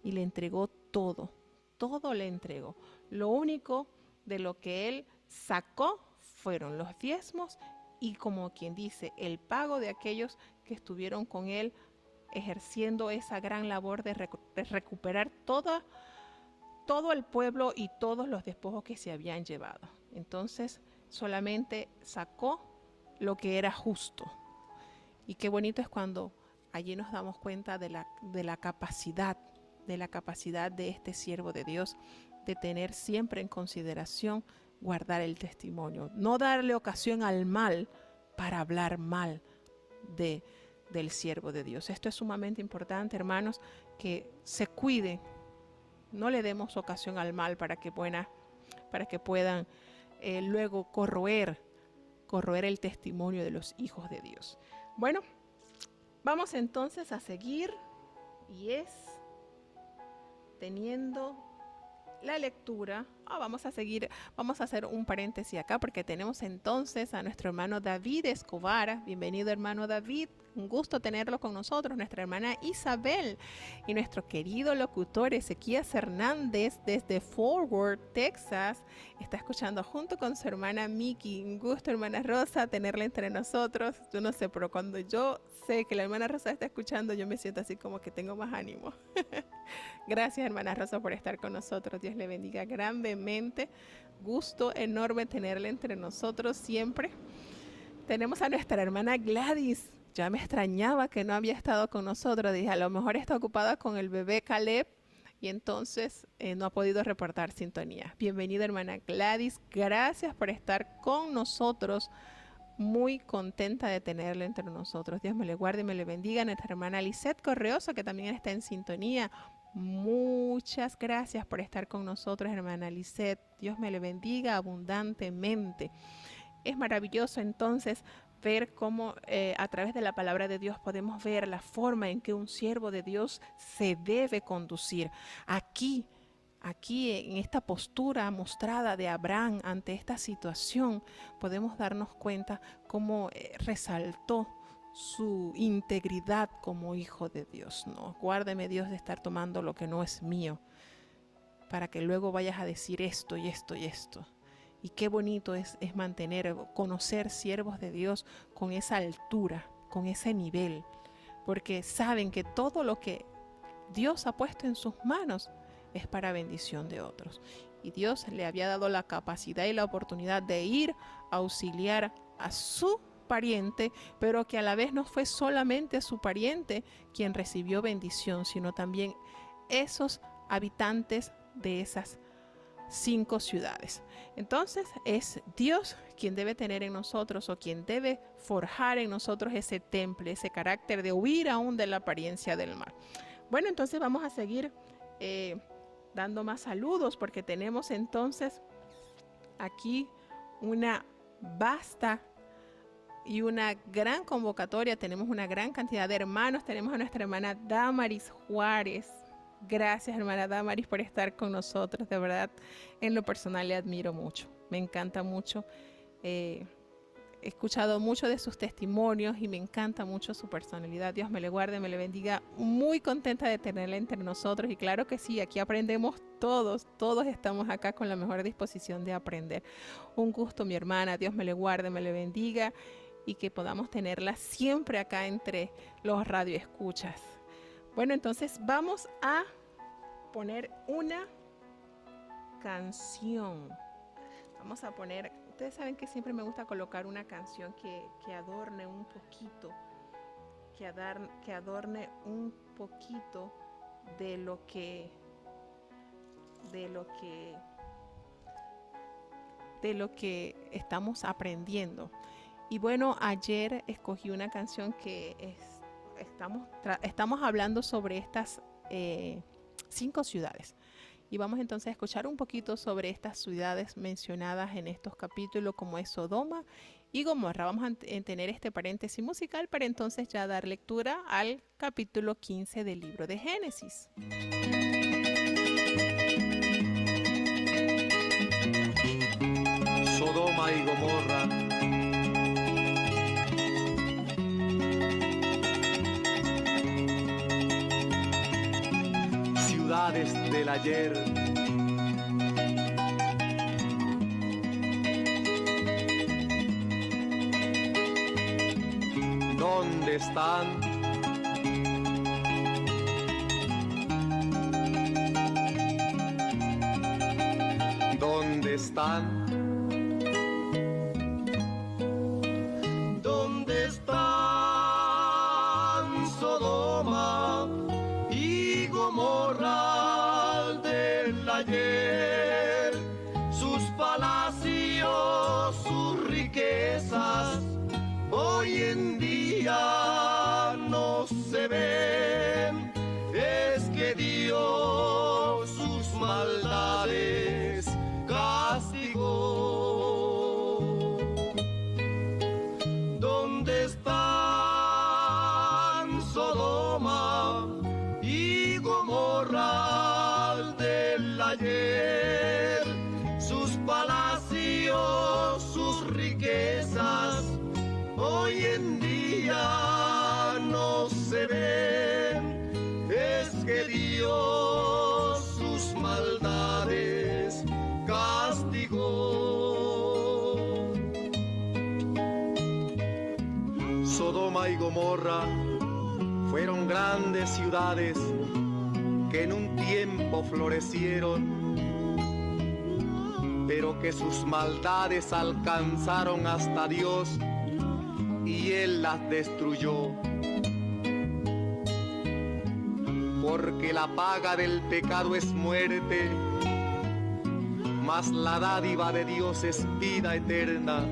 Y le entregó todo le entregó. Lo único de lo que él sacó fueron los diezmos y, como quien dice, el pago de aquellos que estuvieron con él ejerciendo esa gran labor de recuperar todo el pueblo y todos los despojos que se habían llevado. Entonces solamente sacó lo que era justo. Y qué bonito es cuando allí nos damos cuenta de la capacidad de este siervo de Dios de tener siempre en consideración guardar el testimonio, no darle ocasión al mal para hablar mal del siervo de Dios. Esto es sumamente importante, hermanos, que se cuide, no le demos ocasión al mal para que puedan luego corroer el testimonio de los hijos de Dios. Bueno, vamos entonces a seguir, y es teniendo la lectura. Vamos a hacer un paréntesis acá porque tenemos entonces a nuestro hermano David Escobar. Bienvenido, hermano David, un gusto tenerlo con nosotros. Nuestra hermana Isabel y nuestro querido locutor Ezequías Hernández desde Fort Worth, Texas, está escuchando junto con su hermana Miki. Un gusto, hermana Rosa, tenerla entre nosotros. Yo no sé, pero cuando yo sé que la hermana Rosa está escuchando, yo me siento así como que tengo más ánimo. Gracias, hermana Rosa, por estar con nosotros. Dios le bendiga grandemente. Gusto enorme tenerle entre nosotros siempre. Tenemos a nuestra hermana Gladys. Ya me extrañaba que no había estado con nosotros. Dije, a lo mejor está ocupada con el bebé Caleb y entonces no ha podido reportar sintonía. Bienvenida, hermana Gladys. Gracias por estar con nosotros. Muy contenta de tenerle entre nosotros. Dios me le guarde y me le bendiga. Nuestra hermana Lisette Correoso, que también está en sintonía. Muchas gracias por estar con nosotros, hermana Lisette. Dios me le bendiga abundantemente. Es maravilloso entonces ver cómo a través de la palabra de Dios podemos ver la forma en que un siervo de Dios se debe conducir. Aquí aquí en esta postura mostrada de Abraham ante esta situación, podemos darnos cuenta cómo resaltó su integridad como hijo de Dios, ¿no? Guárdeme, Dios, de estar tomando lo que no es mío, para que luego vayas a decir esto y esto y esto. Y qué bonito es conocer siervos de Dios con esa altura, con ese nivel, porque saben que todo lo que Dios ha puesto en sus manos es para bendición de otros. Y Dios le había dado la capacidad y la oportunidad de ir a auxiliar a su pariente, pero que a la vez no fue solamente su pariente quien recibió bendición, sino también esos habitantes de esas 5 ciudades. Entonces es Dios quien debe tener en nosotros, o quien debe forjar en nosotros ese temple, ese carácter de huir aún de la apariencia del mal. Bueno, entonces vamos a seguir dando más saludos, porque tenemos entonces aquí una vasta y una gran convocatoria. Tenemos una gran cantidad de hermanos. Tenemos a nuestra hermana Damaris Juárez. Gracias, hermana Damaris, por estar con nosotros. De verdad, en lo personal le admiro mucho. Me encanta mucho. He escuchado mucho de sus testimonios y me encanta mucho su personalidad. Dios me le guarde, me le bendiga. Muy contenta de tenerla entre nosotros. Y claro que sí, aquí aprendemos todos. Todos estamos acá con la mejor disposición de aprender. Un gusto, mi hermana. Dios me le guarde, me le bendiga. Y que podamos tenerla siempre acá entre los radioescuchas. Bueno, entonces vamos a poner una canción. Vamos a poner, ustedes saben que siempre me gusta colocar una canción que adorne un poquito, que adorne un poquito de lo que estamos aprendiendo. Y bueno, ayer escogí una canción que estamos hablando sobre estas 5 ciudades. Y vamos entonces a escuchar un poquito sobre estas ciudades mencionadas en estos capítulos, como es Sodoma y Gomorra. Vamos a tener este paréntesis musical para entonces ya dar lectura al capítulo 15 del libro de Génesis. Sodoma y Gomorra, ciudades del ayer. ¿Dónde están? ¿Dónde están? ¿Dónde están Sodoma y Gomorra del ayer? Sus palacios, sus riquezas, hoy en día no se ven. Es que Dios sus maldades castigó. ¿Dónde están Sodoma y Gomorra del ayer? Sus palacios, sus riquezas, hoy en día no se ven. Es que Dios sus maldades castigó. Sodoma y Gomorra fueron grandes ciudades que en un tiempo florecieron, pero que sus maldades alcanzaron hasta Dios y Él las destruyó. Porque la paga del pecado es muerte, mas la dádiva de Dios es vida eterna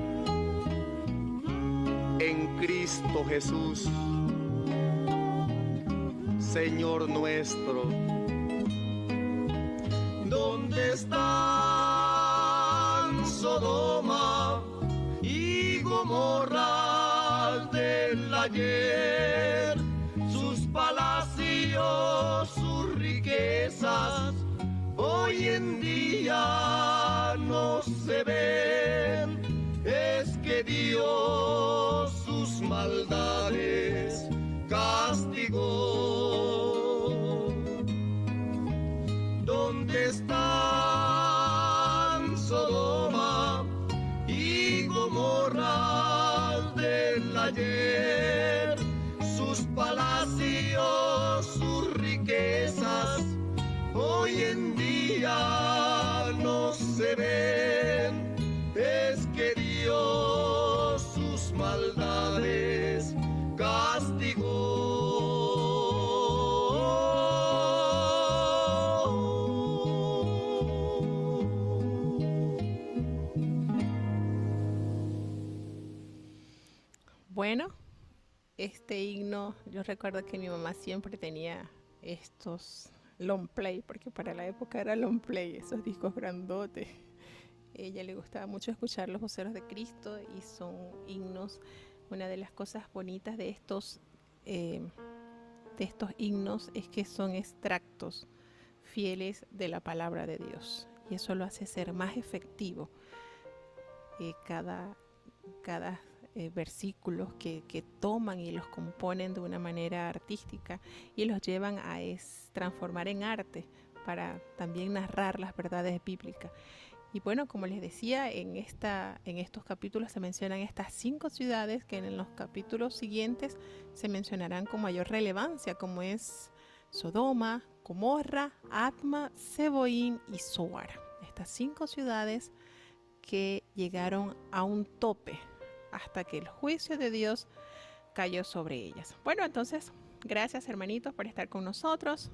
en Cristo Jesús, Señor nuestro. ¿Dónde están Sodoma y Gomorra del ayer? Sus palacios, sus riquezas, hoy hoy en día no se ven, es que Dios sus maldades castigó. ¿Dónde están Sodoma y Gomorra del ayer? Sus palacios, sus riquezas, hoy en día no se ven, es que Dios sus maldades castigó. Bueno, este himno, yo recuerdo que mi mamá siempre tenía estos long play, porque para la época era long play, esos discos grandotes. Ella le gustaba mucho escuchar los voceros de Cristo y son himnos. Una de las cosas bonitas de estos himnos es que son extractos fieles de la palabra de Dios, y eso lo hace ser más efectivo. Cada versículos que toman y los componen de una manera artística y los llevan a transformar en arte para también narrar las verdades bíblicas. Y bueno, como les decía, en estos capítulos se mencionan estas 5 ciudades que en los capítulos siguientes se mencionarán con mayor relevancia, como es Sodoma, Gomorra, Adma, Zeboim y Zoar. Estas 5 ciudades que llegaron a un tope hasta que el juicio de Dios cayó sobre ellas. Bueno, entonces, gracias hermanitos por estar con nosotros.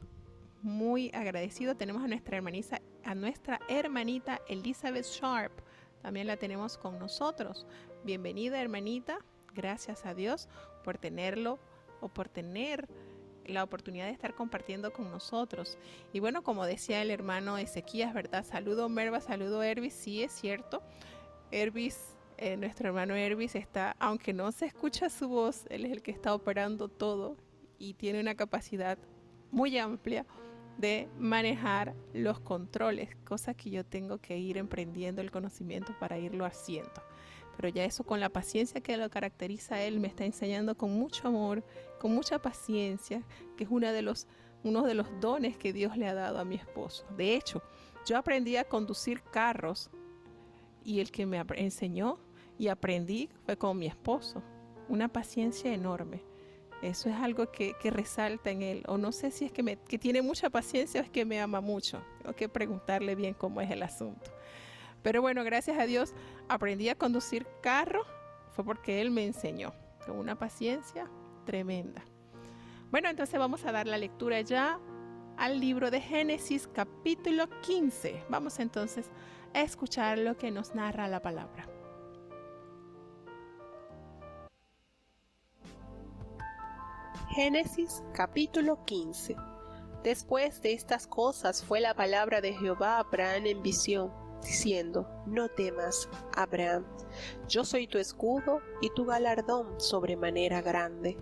Muy agradecido. Tenemos a nuestra hermanita Elizabeth Sharp. También la tenemos con nosotros. Bienvenida, hermanita. Gracias a Dios por tenerlo o por tener la oportunidad de estar compartiendo con nosotros. Y bueno, como decía el hermano Ezequías, ¿verdad? Saludo Merva, saludo Ervis. Sí, es cierto. Ervis, nuestro hermano Ervis está, aunque no se escucha su voz, él es el que está operando todo y tiene una capacidad muy amplia de manejar los controles, cosa que yo tengo que ir emprendiendo el conocimiento para irlo haciendo. Pero ya eso, con la paciencia que lo caracteriza a él, me está enseñando con mucho amor, con mucha paciencia, que es uno de los dones que Dios le ha dado a mi esposo. De hecho, yo aprendí a conducir carros y el que me enseñó y aprendí fue con mi esposo. Una paciencia enorme. Eso es algo que resalta en él. O no sé si es que tiene mucha paciencia o es que me ama mucho. Tengo que preguntarle bien cómo es el asunto. Pero bueno, gracias a Dios aprendí a conducir carro. Fue porque él me enseñó. Con una paciencia tremenda. Bueno, entonces vamos a dar la lectura ya al libro de Génesis capítulo 15. Vamos entonces a escuchar lo que nos narra la palabra. Génesis capítulo 15. Después de estas cosas fue la palabra de Jehová a Abraham en visión, diciendo: No temas, Abraham, yo soy tu escudo y tu galardón sobremanera grande.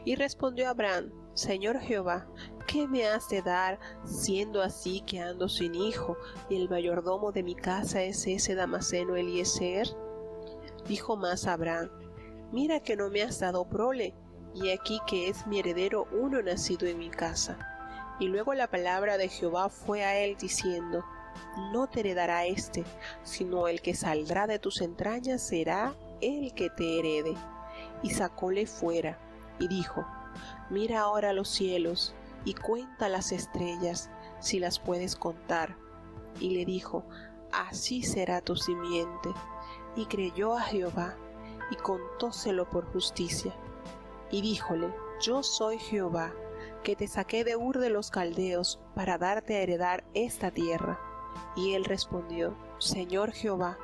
Y respondió Abraham: Señor Jehová, ¿qué me has de dar, siendo así que ando sin hijo, y el mayordomo de mi casa es ese Damaseno Eliezer? Dijo más Abraham: Mira que no me has dado prole, y aquí que es mi heredero uno nacido en mi casa. Y luego la palabra de Jehová fue a él diciendo: No te heredará éste, sino el que saldrá de tus entrañas será el que te herede. Y sacóle fuera, y dijo: Mira ahora los cielos, y cuenta las estrellas, si las puedes contar. Y le dijo: Así será tu simiente. Y creyó a Jehová, y contóselo por justicia. Y díjole: Yo soy Jehová, que te saqué de Ur de los Caldeos, para darte a heredar esta tierra. Y él respondió: Señor Jehová,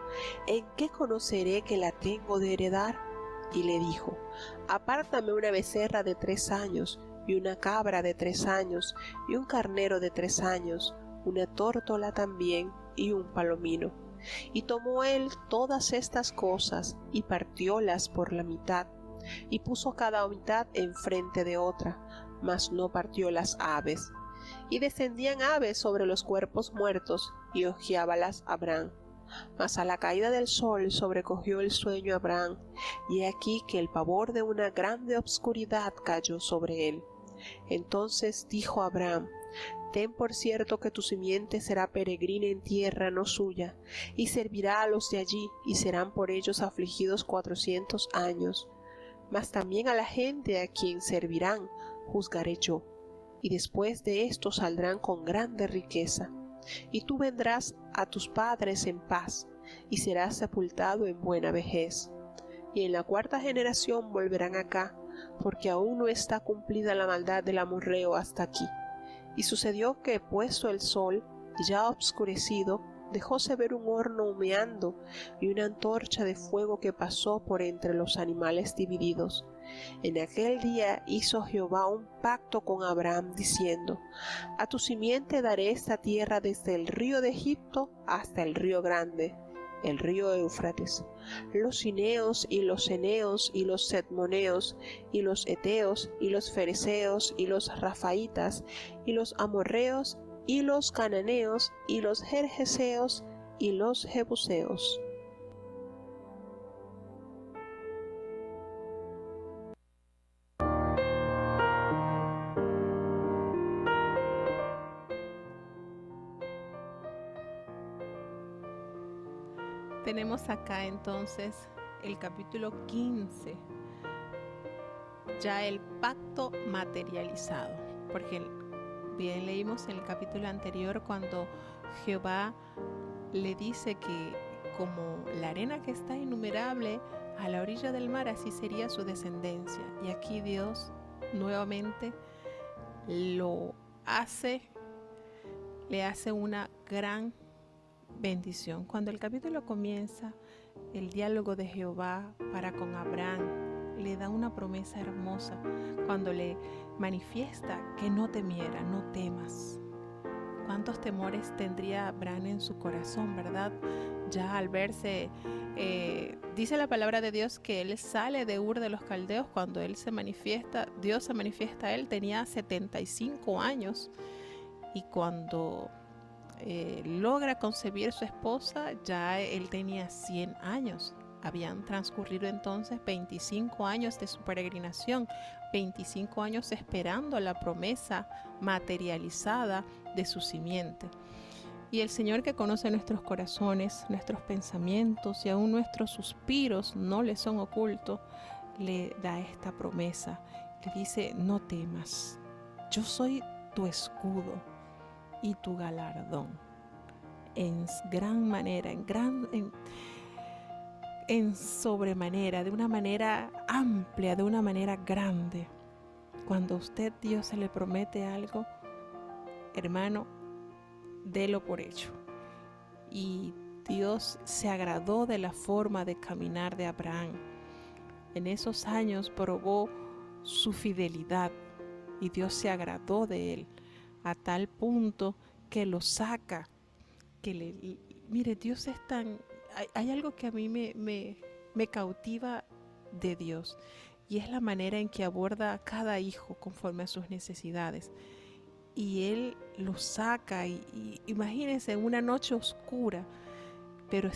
¿en qué conoceré que la tengo de heredar? Y le dijo: Apártame una becerra de 3 años, y una cabra de 3 años, y un carnero de 3 años, una tórtola también, y un palomino. Y tomó él todas estas cosas, y partiólas por la mitad, y puso cada mitad enfrente de otra, mas no partió las aves. y descendían aves sobre los cuerpos muertos, y hojiábalas Abraham. Mas a la caída del sol sobrecogió el sueño a Abraham, y he aquí que el pavor de una grande obscuridad cayó sobre él. Entonces dijo Abraham: ten por cierto que tu simiente será peregrina en tierra no suya, y servirá a los de allí, y serán por ellos afligidos 400 años. Mas también a la gente a quien servirán juzgaré yo, y después de esto saldrán con grande riqueza. Y tú vendrás a tus padres en paz, y serás sepultado en buena vejez. Y en la 4ª generación volverán acá, porque aún no está cumplida la maldad del amorreo hasta aquí. Y sucedió que, puesto el sol, ya obscurecido, dejóse ver un horno humeando y una antorcha de fuego que pasó por entre los animales divididos. En aquel día hizo Jehová un pacto con Abraham, diciendo: a tu simiente daré esta tierra desde el río de Egipto hasta el río grande, el río Éufrates, los cineos y los eneos y los sedmoneos y los eteos y los fereceos y los rafaitas y los amorreos y los cananeos y los gergeseos y los jebuseos. Tenemos acá entonces el capítulo 15, ya el pacto materializado, porque bien leímos en el capítulo anterior cuando Jehová le dice que como la arena que está innumerable a la orilla del mar, así sería su descendencia. Y aquí Dios nuevamente lo hace, le hace una gran bendición. Cuando el capítulo comienza, el diálogo de Jehová para con Abraham le da una promesa hermosa cuando le manifiesta que no temiera, no temas. ¿Cuántos temores tendría Abraham en su corazón, verdad? Ya al verse, dice la palabra de Dios que él sale de Ur de los Caldeos cuando él se manifiesta, Dios se manifiesta a él, tenía 75 años, y cuando logra concebir su esposa, ya él tenía 100 años. Habían transcurrido entonces 25 años de su peregrinación, 25 años esperando la promesa materializada de su simiente. Y el Señor, que conoce nuestros corazones, nuestros pensamientos y aún nuestros suspiros no le son ocultos, le da esta promesa. Le dice: no temas, yo soy tu escudo y tu galardón. En gran manera, en sobremanera, de una manera amplia, de una manera grande. Cuando usted, Dios, se le promete algo, hermano, délo por hecho. Y Dios se agradó de la forma de caminar de Abraham. En esos años probó su fidelidad y Dios se agradó de él a tal punto que lo saca, mire, Dios es tan... Hay algo que a mí me cautiva de Dios, y es la manera en que aborda a cada hijo conforme a sus necesidades. Y Él lo saca, y imagínense, una noche oscura, pero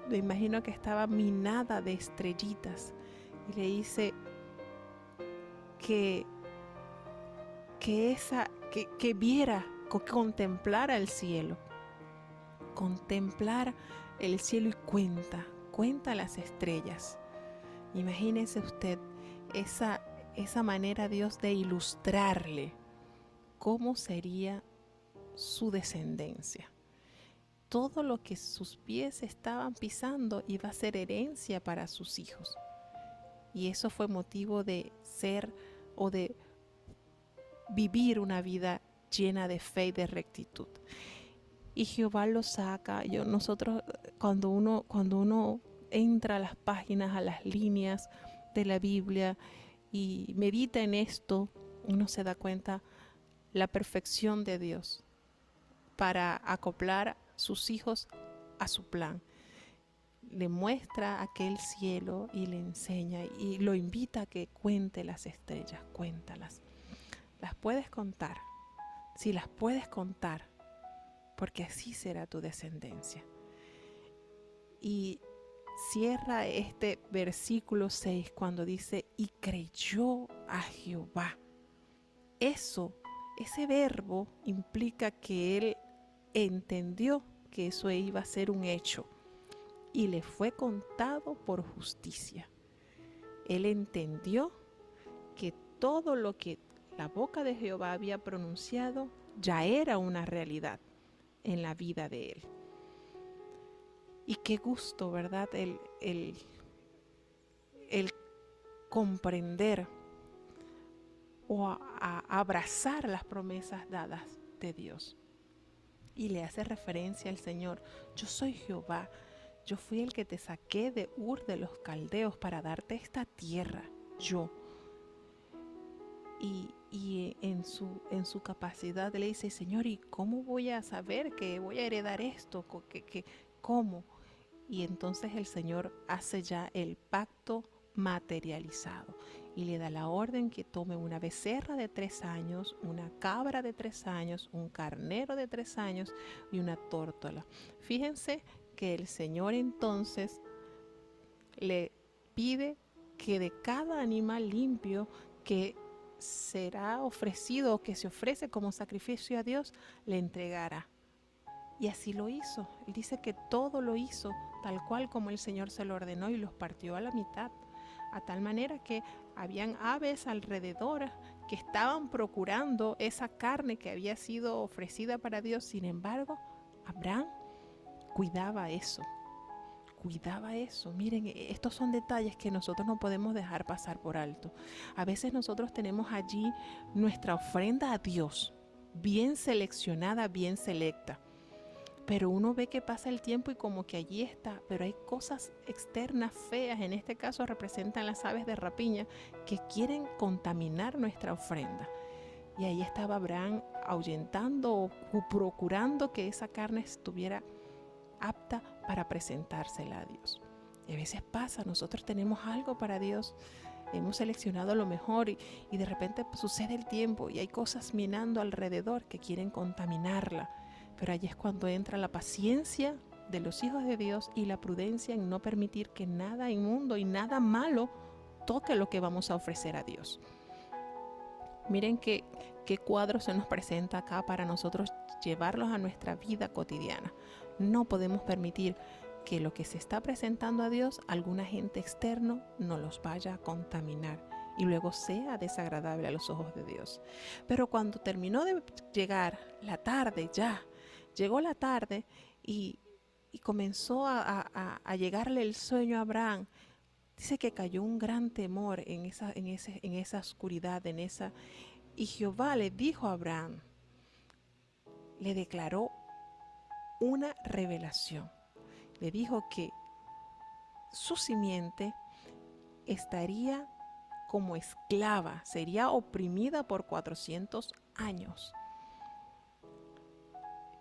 me imagino que estaba minada de estrellitas, y le dice que viera, que contemplara el cielo. Contemplar el cielo y cuenta las estrellas. Imagínese usted esa manera, Dios, de ilustrarle cómo sería su descendencia. Todo lo que sus pies estaban pisando iba a ser herencia para sus hijos. Y eso fue motivo de ser o de vivir una vida llena de fe y de rectitud. Y Jehová lo saca. Nosotros, cuando uno entra a las páginas, a las líneas de la Biblia y medita en esto, uno se da cuenta la perfección de Dios para acoplar sus hijos a su plan. Le muestra aquel cielo y le enseña y lo invita a que cuente las estrellas, cuéntalas. Las puedes contar. si las puedes contar, porque así será tu descendencia. Y cierra este versículo 6 cuando dice, y creyó a Jehová. Ese verbo implica que él entendió que eso iba a ser un hecho y le fue contado por justicia. Él entendió que todo lo que la boca de Jehová había pronunciado ya era una realidad en la vida de él. Y qué gusto, ¿verdad? El comprender o a abrazar las promesas dadas de Dios. Y le hace referencia al Señor: yo soy Jehová, yo fui el que te saqué de Ur de los Caldeos para darte esta tierra, yo. Y en su capacidad le dice: Señor, ¿y cómo voy a saber que voy a heredar esto? ¿Cómo? Y entonces el Señor hace ya el pacto materializado y le da la orden que tome una becerra de 3 años, una cabra de 3 años, un carnero de 3 años y una tórtola. Fíjense que el Señor entonces le pide que de cada animal limpio que será ofrecido o que se ofrece como sacrificio a Dios, le entregará. Y así lo hizo. Él dice que todo lo hizo tal cual como el Señor se lo ordenó y los partió a la mitad, a tal manera que habían aves alrededor que estaban procurando esa carne que había sido ofrecida para Dios. Sin embargo, Abraham cuidaba eso. Miren, estos son detalles que nosotros no podemos dejar pasar por alto. A veces nosotros tenemos allí nuestra ofrenda a Dios, bien seleccionada, bien selecta. Pero uno ve que pasa el tiempo y como que allí está, pero hay cosas externas feas, en este caso representan las aves de rapiña, que quieren contaminar nuestra ofrenda. Y ahí estaba Abraham ahuyentando o procurando que esa carne estuviera apta para presentársela a Dios. Y a veces pasa, nosotros tenemos algo para Dios, hemos seleccionado lo mejor y de repente sucede el tiempo y hay cosas minando alrededor que quieren contaminarla. Pero allí es cuando entra la paciencia de los hijos de Dios y la prudencia en no permitir que nada inmundo y nada malo toque lo que vamos a ofrecer a Dios. Miren qué cuadro se nos presenta acá para nosotros llevarlos a nuestra vida cotidiana. No podemos permitir que lo que se está presentando a Dios, algún agente externo nos los vaya a contaminar y luego sea desagradable a los ojos de Dios. Pero cuando terminó de llegar la tarde, llegó la tarde y comenzó a llegarle el sueño a Abraham. Dice que cayó un gran temor en esa oscuridad, y Jehová le dijo a Abraham, le declaró una revelación. Le dijo que su simiente estaría como esclava, sería oprimida por 400 años.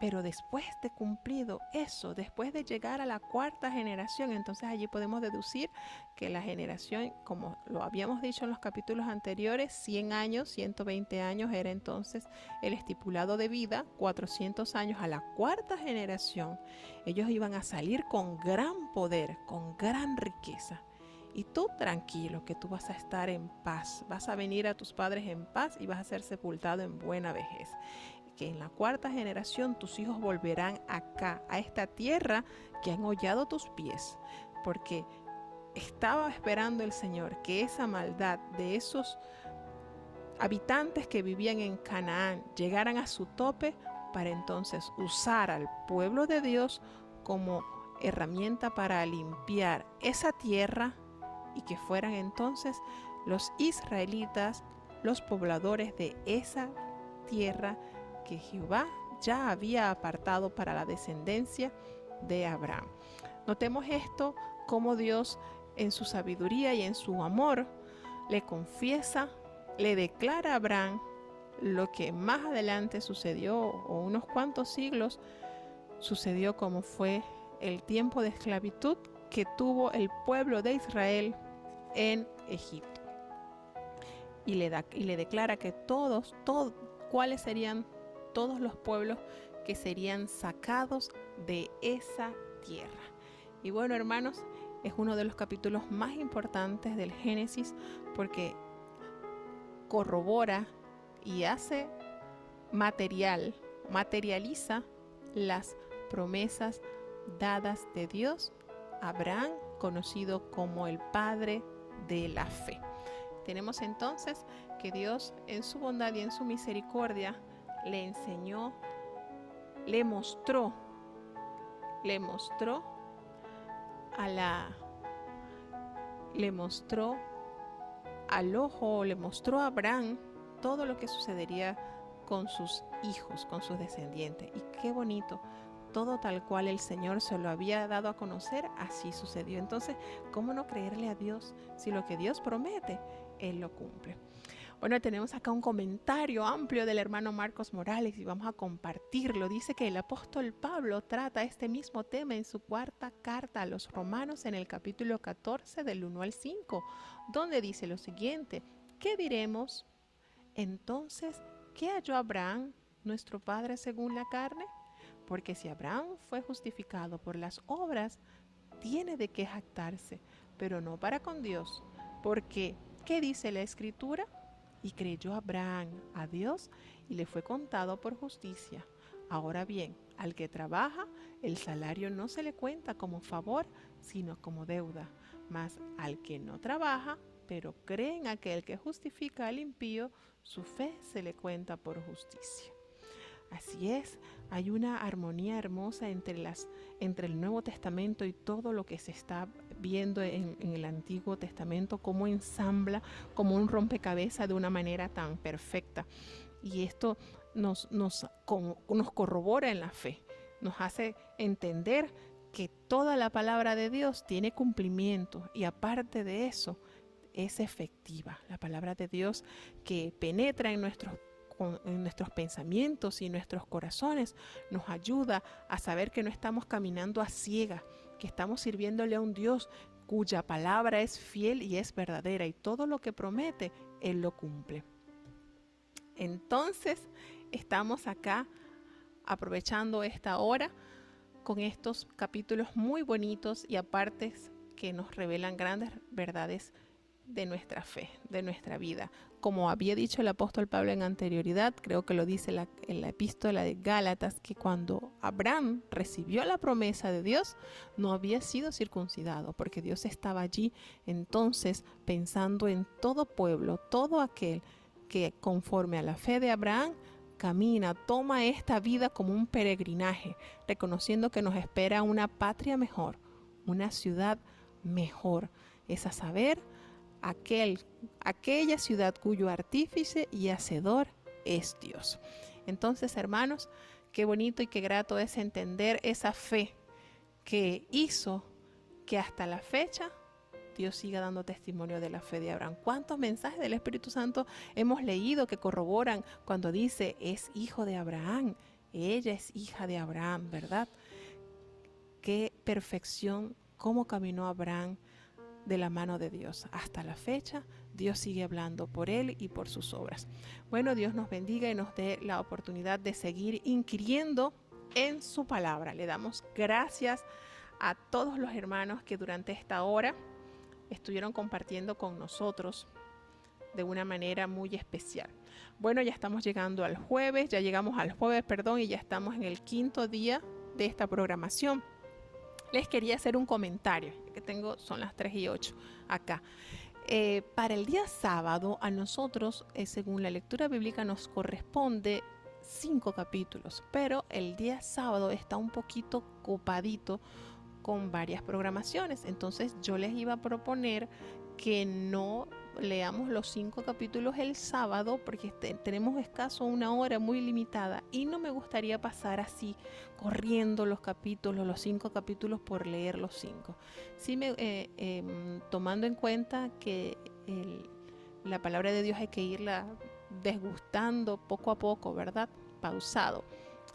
Pero después de cumplido eso, después de llegar a la 4ª generación, entonces allí podemos deducir que la generación, como lo habíamos dicho en los capítulos anteriores, 100 años, 120 años era entonces el estipulado de vida, 400 años a la 4ª generación. Ellos iban a salir con gran poder, con gran riqueza. Y tú tranquilo, que tú vas a estar en paz, vas a venir a tus padres en paz y vas a ser sepultado en buena vejez. Que en la 4ª generación tus hijos volverán acá, a esta tierra que han hollado tus pies, porque estaba esperando el Señor que esa maldad de esos habitantes que vivían en Canaán llegaran a su tope para entonces usar al pueblo de Dios como herramienta para limpiar esa tierra y que fueran entonces los israelitas los pobladores de esa tierra que Jehová ya había apartado para la descendencia de Abraham. Notemos esto, cómo Dios en su sabiduría y en su amor le confiesa, le declara a Abraham lo que más adelante sucedió, o unos cuantos siglos sucedió, como fue el tiempo de esclavitud que tuvo el pueblo de Israel en Egipto. Y le declara que cuáles serían todos los pueblos que serían sacados de esa tierra. Y bueno, hermanos, es uno de los capítulos más importantes del Génesis porque corrobora y hace materializa las promesas dadas de Dios a Abraham, conocido como el padre de la fe. Tenemos entonces que Dios en su bondad y en su misericordia le enseñó, le mostró al ojo, le mostró a Abraham todo lo que sucedería con sus hijos, con sus descendientes. Y qué bonito, todo tal cual el Señor se lo había dado a conocer, así sucedió. Entonces, ¿cómo no creerle a Dios si lo que Dios promete, Él lo cumple? Bueno, tenemos acá un comentario amplio del hermano Marcos Morales y vamos a compartirlo. Dice que el apóstol Pablo trata este mismo tema en su cuarta carta a los Romanos en el capítulo 14 del 1 al 5, donde dice lo siguiente: ¿qué diremos? Entonces, ¿qué halló Abraham, nuestro padre según la carne? Porque si Abraham fue justificado por las obras, tiene de qué jactarse, pero no para con Dios. Porque, ¿qué dice la Escritura? Y creyó Abraham a Dios y le fue contado por justicia. Ahora bien, al que trabaja, el salario no se le cuenta como favor, sino como deuda. Mas al que no trabaja, pero cree en aquel que justifica al impío, su fe se le cuenta por justicia. Así es, hay una armonía hermosa entre el Nuevo Testamento y todo lo que se está viendo en el Antiguo Testamento, cómo ensambla como un rompecabezas de una manera tan perfecta. Y esto nos corrobora en la fe, nos hace entender que toda la palabra de Dios tiene cumplimiento y aparte de eso es efectiva. La palabra de Dios que penetra en nuestros pensamientos y nuestros corazones nos ayuda a saber que no estamos caminando a ciegas, que estamos sirviéndole a un Dios cuya palabra es fiel y es verdadera y todo lo que promete, Él lo cumple. Entonces, estamos acá aprovechando esta hora con estos capítulos muy bonitos y aparte que nos revelan grandes verdades de nuestra fe, de nuestra vida. Como había dicho el apóstol Pablo en anterioridad, creo que lo dice en la epístola de Gálatas, que cuando Abraham recibió la promesa de Dios, no había sido circuncidado, porque Dios estaba allí entonces pensando en todo pueblo, todo aquel que conforme a la fe de Abraham camina, toma esta vida como un peregrinaje, reconociendo que nos espera una patria mejor, una ciudad mejor, es a saber, aquella ciudad cuyo artífice y hacedor es Dios. Entonces, hermanos, qué bonito y qué grato es entender esa fe que hizo que hasta la fecha Dios siga dando testimonio de la fe de Abraham. ¿Cuántos mensajes del Espíritu Santo hemos leído que corroboran cuando dice es hijo de Abraham, ella es hija de Abraham, ¿verdad? Qué perfección, cómo caminó Abraham de la mano de Dios. Hasta la fecha, Dios sigue hablando por él y por sus obras. Bueno, Dios nos bendiga y nos dé la oportunidad de seguir inquiriendo en su palabra. Le damos gracias a todos los hermanos que durante esta hora estuvieron compartiendo con nosotros de una manera muy especial. Bueno, ya estamos llegando al jueves, y ya estamos en el quinto día de esta programación. Les quería hacer un comentario, que son las 3:08 acá. Para el día sábado, a nosotros, según la lectura bíblica, nos corresponde 5 capítulos, pero el día sábado está un poquito copadito con varias programaciones. Entonces yo les iba a proponer que no leamos los 5 capítulos el sábado porque tenemos escaso una hora muy limitada y no me gustaría pasar así corriendo los 5 capítulos por leer los 5. Sí, tomando en cuenta que la palabra de Dios hay que irla desgustando poco a poco, ¿verdad? Pausado.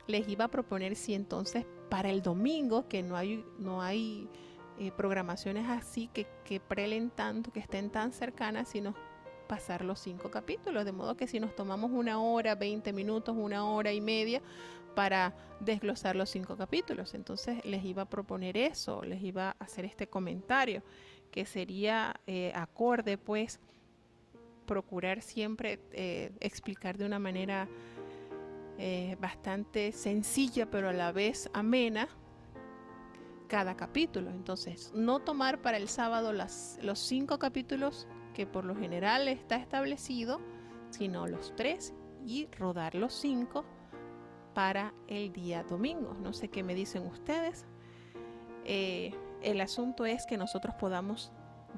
Les iba a proponer si entonces para el domingo, que no hay programaciones así que prelen tanto, que estén tan cercanas, si nos pasar los 5 capítulos, de modo que si nos tomamos 1 hora, 20 minutos, 1 hora y media para desglosar los 5 capítulos, entonces les iba a proponer eso, les iba a hacer este comentario, que sería acorde, pues, procurar siempre explicar de una manera bastante sencilla, pero a la vez amena, cada capítulo. Entonces, no tomar para el sábado los 5 capítulos que por lo general está establecido, sino los 3 y rodar los 5 para el día domingo. No sé qué me dicen ustedes. El asunto es que nosotros podamos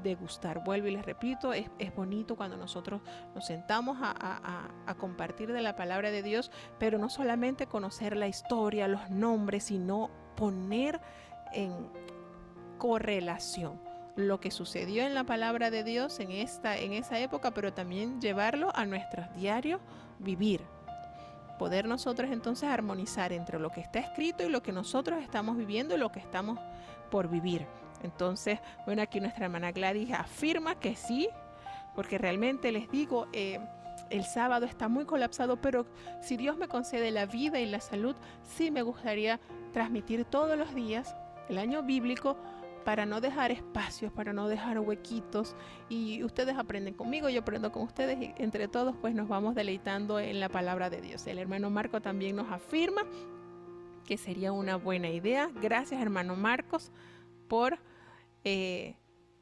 degustar. Vuelvo y les repito, es bonito cuando nosotros nos sentamos a compartir de la palabra de Dios, pero no solamente conocer la historia, los nombres, sino poner en correlación lo que sucedió en la palabra de Dios en esa época, pero también llevarlo a nuestro diario vivir. Poder nosotros entonces armonizar entre lo que está escrito y lo que nosotros estamos viviendo y lo que estamos por vivir. Entonces, bueno, aquí nuestra hermana Gladys afirma que sí, porque realmente les digo, el sábado está muy colapsado, pero si Dios me concede la vida y la salud, sí me gustaría transmitir todos los días el año bíblico, para no dejar espacios, para no dejar huequitos, y ustedes aprenden conmigo, yo aprendo con ustedes, y entre todos pues nos vamos deleitando en la palabra de Dios. El hermano Marco también nos afirma que sería una buena idea. Gracias, hermano Marcos, por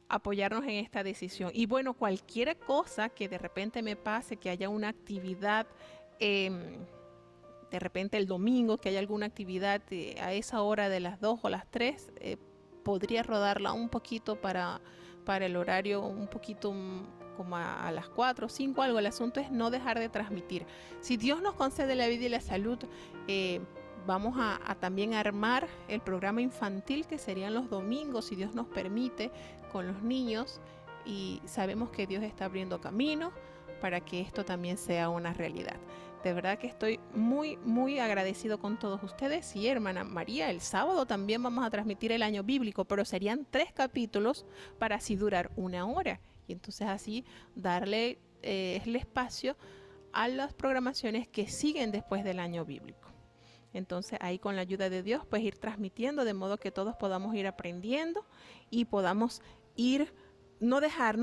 apoyarnos en esta decisión. Y bueno, cualquier cosa que de repente me pase, que haya una actividad, de repente el domingo, que haya alguna actividad a esa hora de las 2 o las 3, podría rodarla un poquito para el horario, un poquito como a las 4 o 5, algo. El asunto es no dejar de transmitir. Si Dios nos concede la vida y la salud, vamos a también armar el programa infantil, que serían los domingos, si Dios nos permite, con los niños, y sabemos que Dios está abriendo camino para que esto también sea una realidad. De verdad que estoy muy, muy agradecido con todos ustedes. Y hermana María, el sábado también vamos a transmitir el año bíblico, pero serían 3 capítulos para así durar 1 hora. Y entonces así darle el espacio a las programaciones que siguen después del año bíblico. Entonces ahí, con la ayuda de Dios, pues ir transmitiendo, de modo que todos podamos ir aprendiendo y podamos ir. No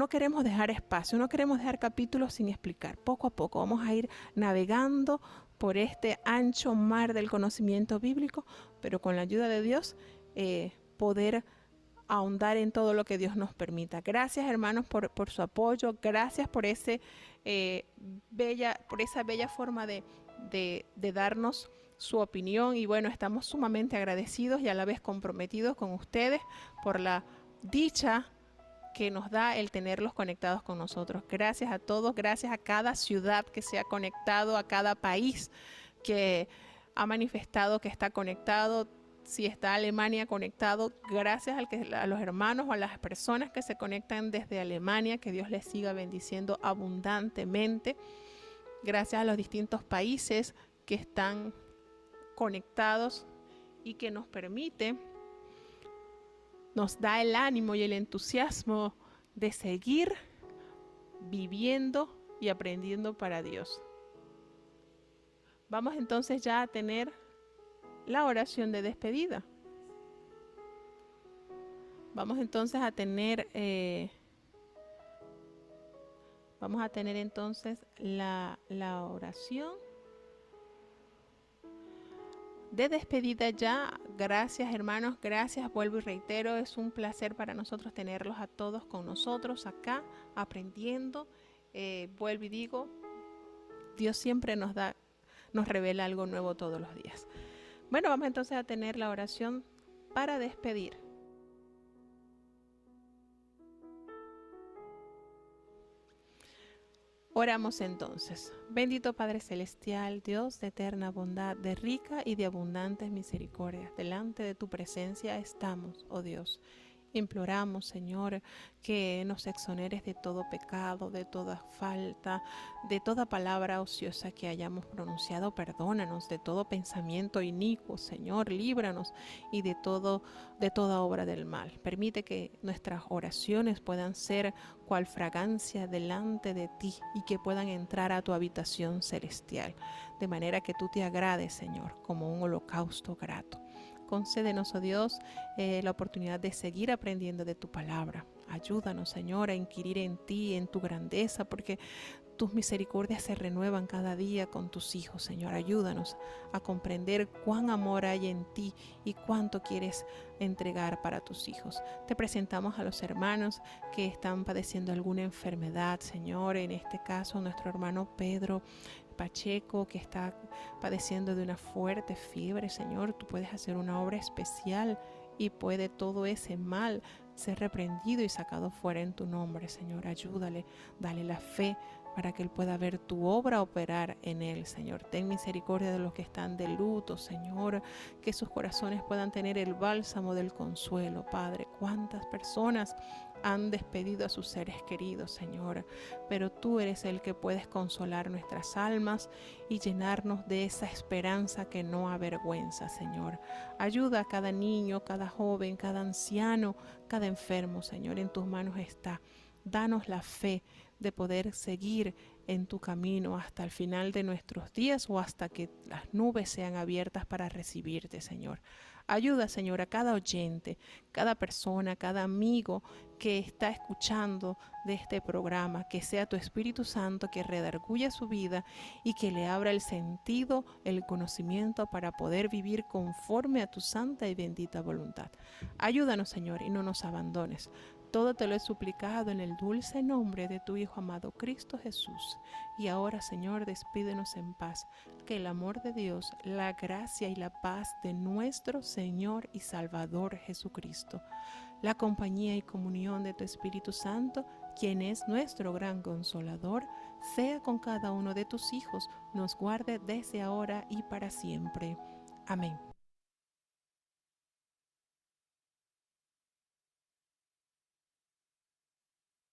queremos dejar espacio, no queremos dejar capítulos sin explicar. Poco a poco vamos a ir navegando por este ancho mar del conocimiento bíblico, pero con la ayuda de Dios poder ahondar en todo lo que Dios nos permita. Gracias, hermanos, por su apoyo. Gracias por esa bella forma de darnos su opinión. Y bueno, estamos sumamente agradecidos y a la vez comprometidos con ustedes por la dicha que nos da el tenerlos conectados con nosotros. Gracias a todos, gracias a cada ciudad que se ha conectado, a cada país que ha manifestado que está conectado. Si está Alemania conectado, gracias a los hermanos o a las personas que se conectan desde Alemania, que Dios les siga bendiciendo abundantemente. Gracias a los distintos países que están conectados y que nos permite, nos da el ánimo y el entusiasmo de seguir viviendo y aprendiendo para Dios. Vamos entonces ya a tener la oración de despedida. Vamos entonces a tener entonces la oración de despedida ya. Gracias, hermanos, gracias, vuelvo y reitero, es un placer para nosotros tenerlos a todos con nosotros acá aprendiendo. Vuelvo y digo, Dios siempre nos revela algo nuevo todos los días. Bueno, vamos entonces a tener la oración para despedir. Oramos entonces. Bendito Padre Celestial, Dios de eterna bondad, de rica y de abundantes misericordias, delante de tu presencia estamos, oh Dios, Imploramos, Señor, que nos exoneres de todo pecado, de toda falta, de toda palabra ociosa que hayamos pronunciado. Perdónanos de todo pensamiento inicuo, Señor, líbranos y de toda obra del mal. Permite que nuestras oraciones puedan ser cual fragancia delante de ti y que puedan entrar a tu habitación celestial, de manera que tú te agrades, Señor, como un holocausto grato. Concédenos, oh Dios, la oportunidad de seguir aprendiendo de tu palabra. Ayúdanos, Señor, a inquirir en ti, en tu grandeza, porque tus misericordias se renuevan cada día con tus hijos, Señor. Ayúdanos a comprender cuán amor hay en ti y cuánto quieres entregar para tus hijos. Te presentamos a los hermanos que están padeciendo alguna enfermedad, Señor. En este caso, nuestro hermano Pedro Pacheco, que está padeciendo de una fuerte fiebre, Señor. Tú puedes hacer una obra especial y puede todo ese mal ser reprendido y sacado fuera en tu nombre, Señor. Ayúdale, dale la fe para que Él pueda ver tu obra operar en Él, Señor. Ten misericordia de los que están de luto, Señor, que sus corazones puedan tener el bálsamo del consuelo, Padre. Cuántas personas han despedido a sus seres queridos, Señor, pero tú eres el que puedes consolar nuestras almas y llenarnos de esa esperanza que no avergüenza, Señor. Ayuda a cada niño, cada joven, cada anciano, cada enfermo, Señor, en tus manos está. Danos la fe de poder seguir en tu camino hasta el final de nuestros días o hasta que las nubes sean abiertas para recibirte, Señor. Ayuda, Señor, a cada oyente, cada persona, cada amigo que está escuchando de este programa, que sea tu Espíritu Santo que redarguya su vida y que le abra el sentido, el conocimiento para poder vivir conforme a tu santa y bendita voluntad. Ayúdanos, Señor, y no nos abandones. Todo te lo he suplicado en el dulce nombre de tu Hijo amado Cristo Jesús. Y ahora, Señor, despídenos en paz. Que el amor de Dios, la gracia y la paz de nuestro Señor y Salvador Jesucristo, la compañía y comunión de tu Espíritu Santo, quien es nuestro gran consolador, sea con cada uno de tus hijos, nos guarde desde ahora y para siempre. Amén.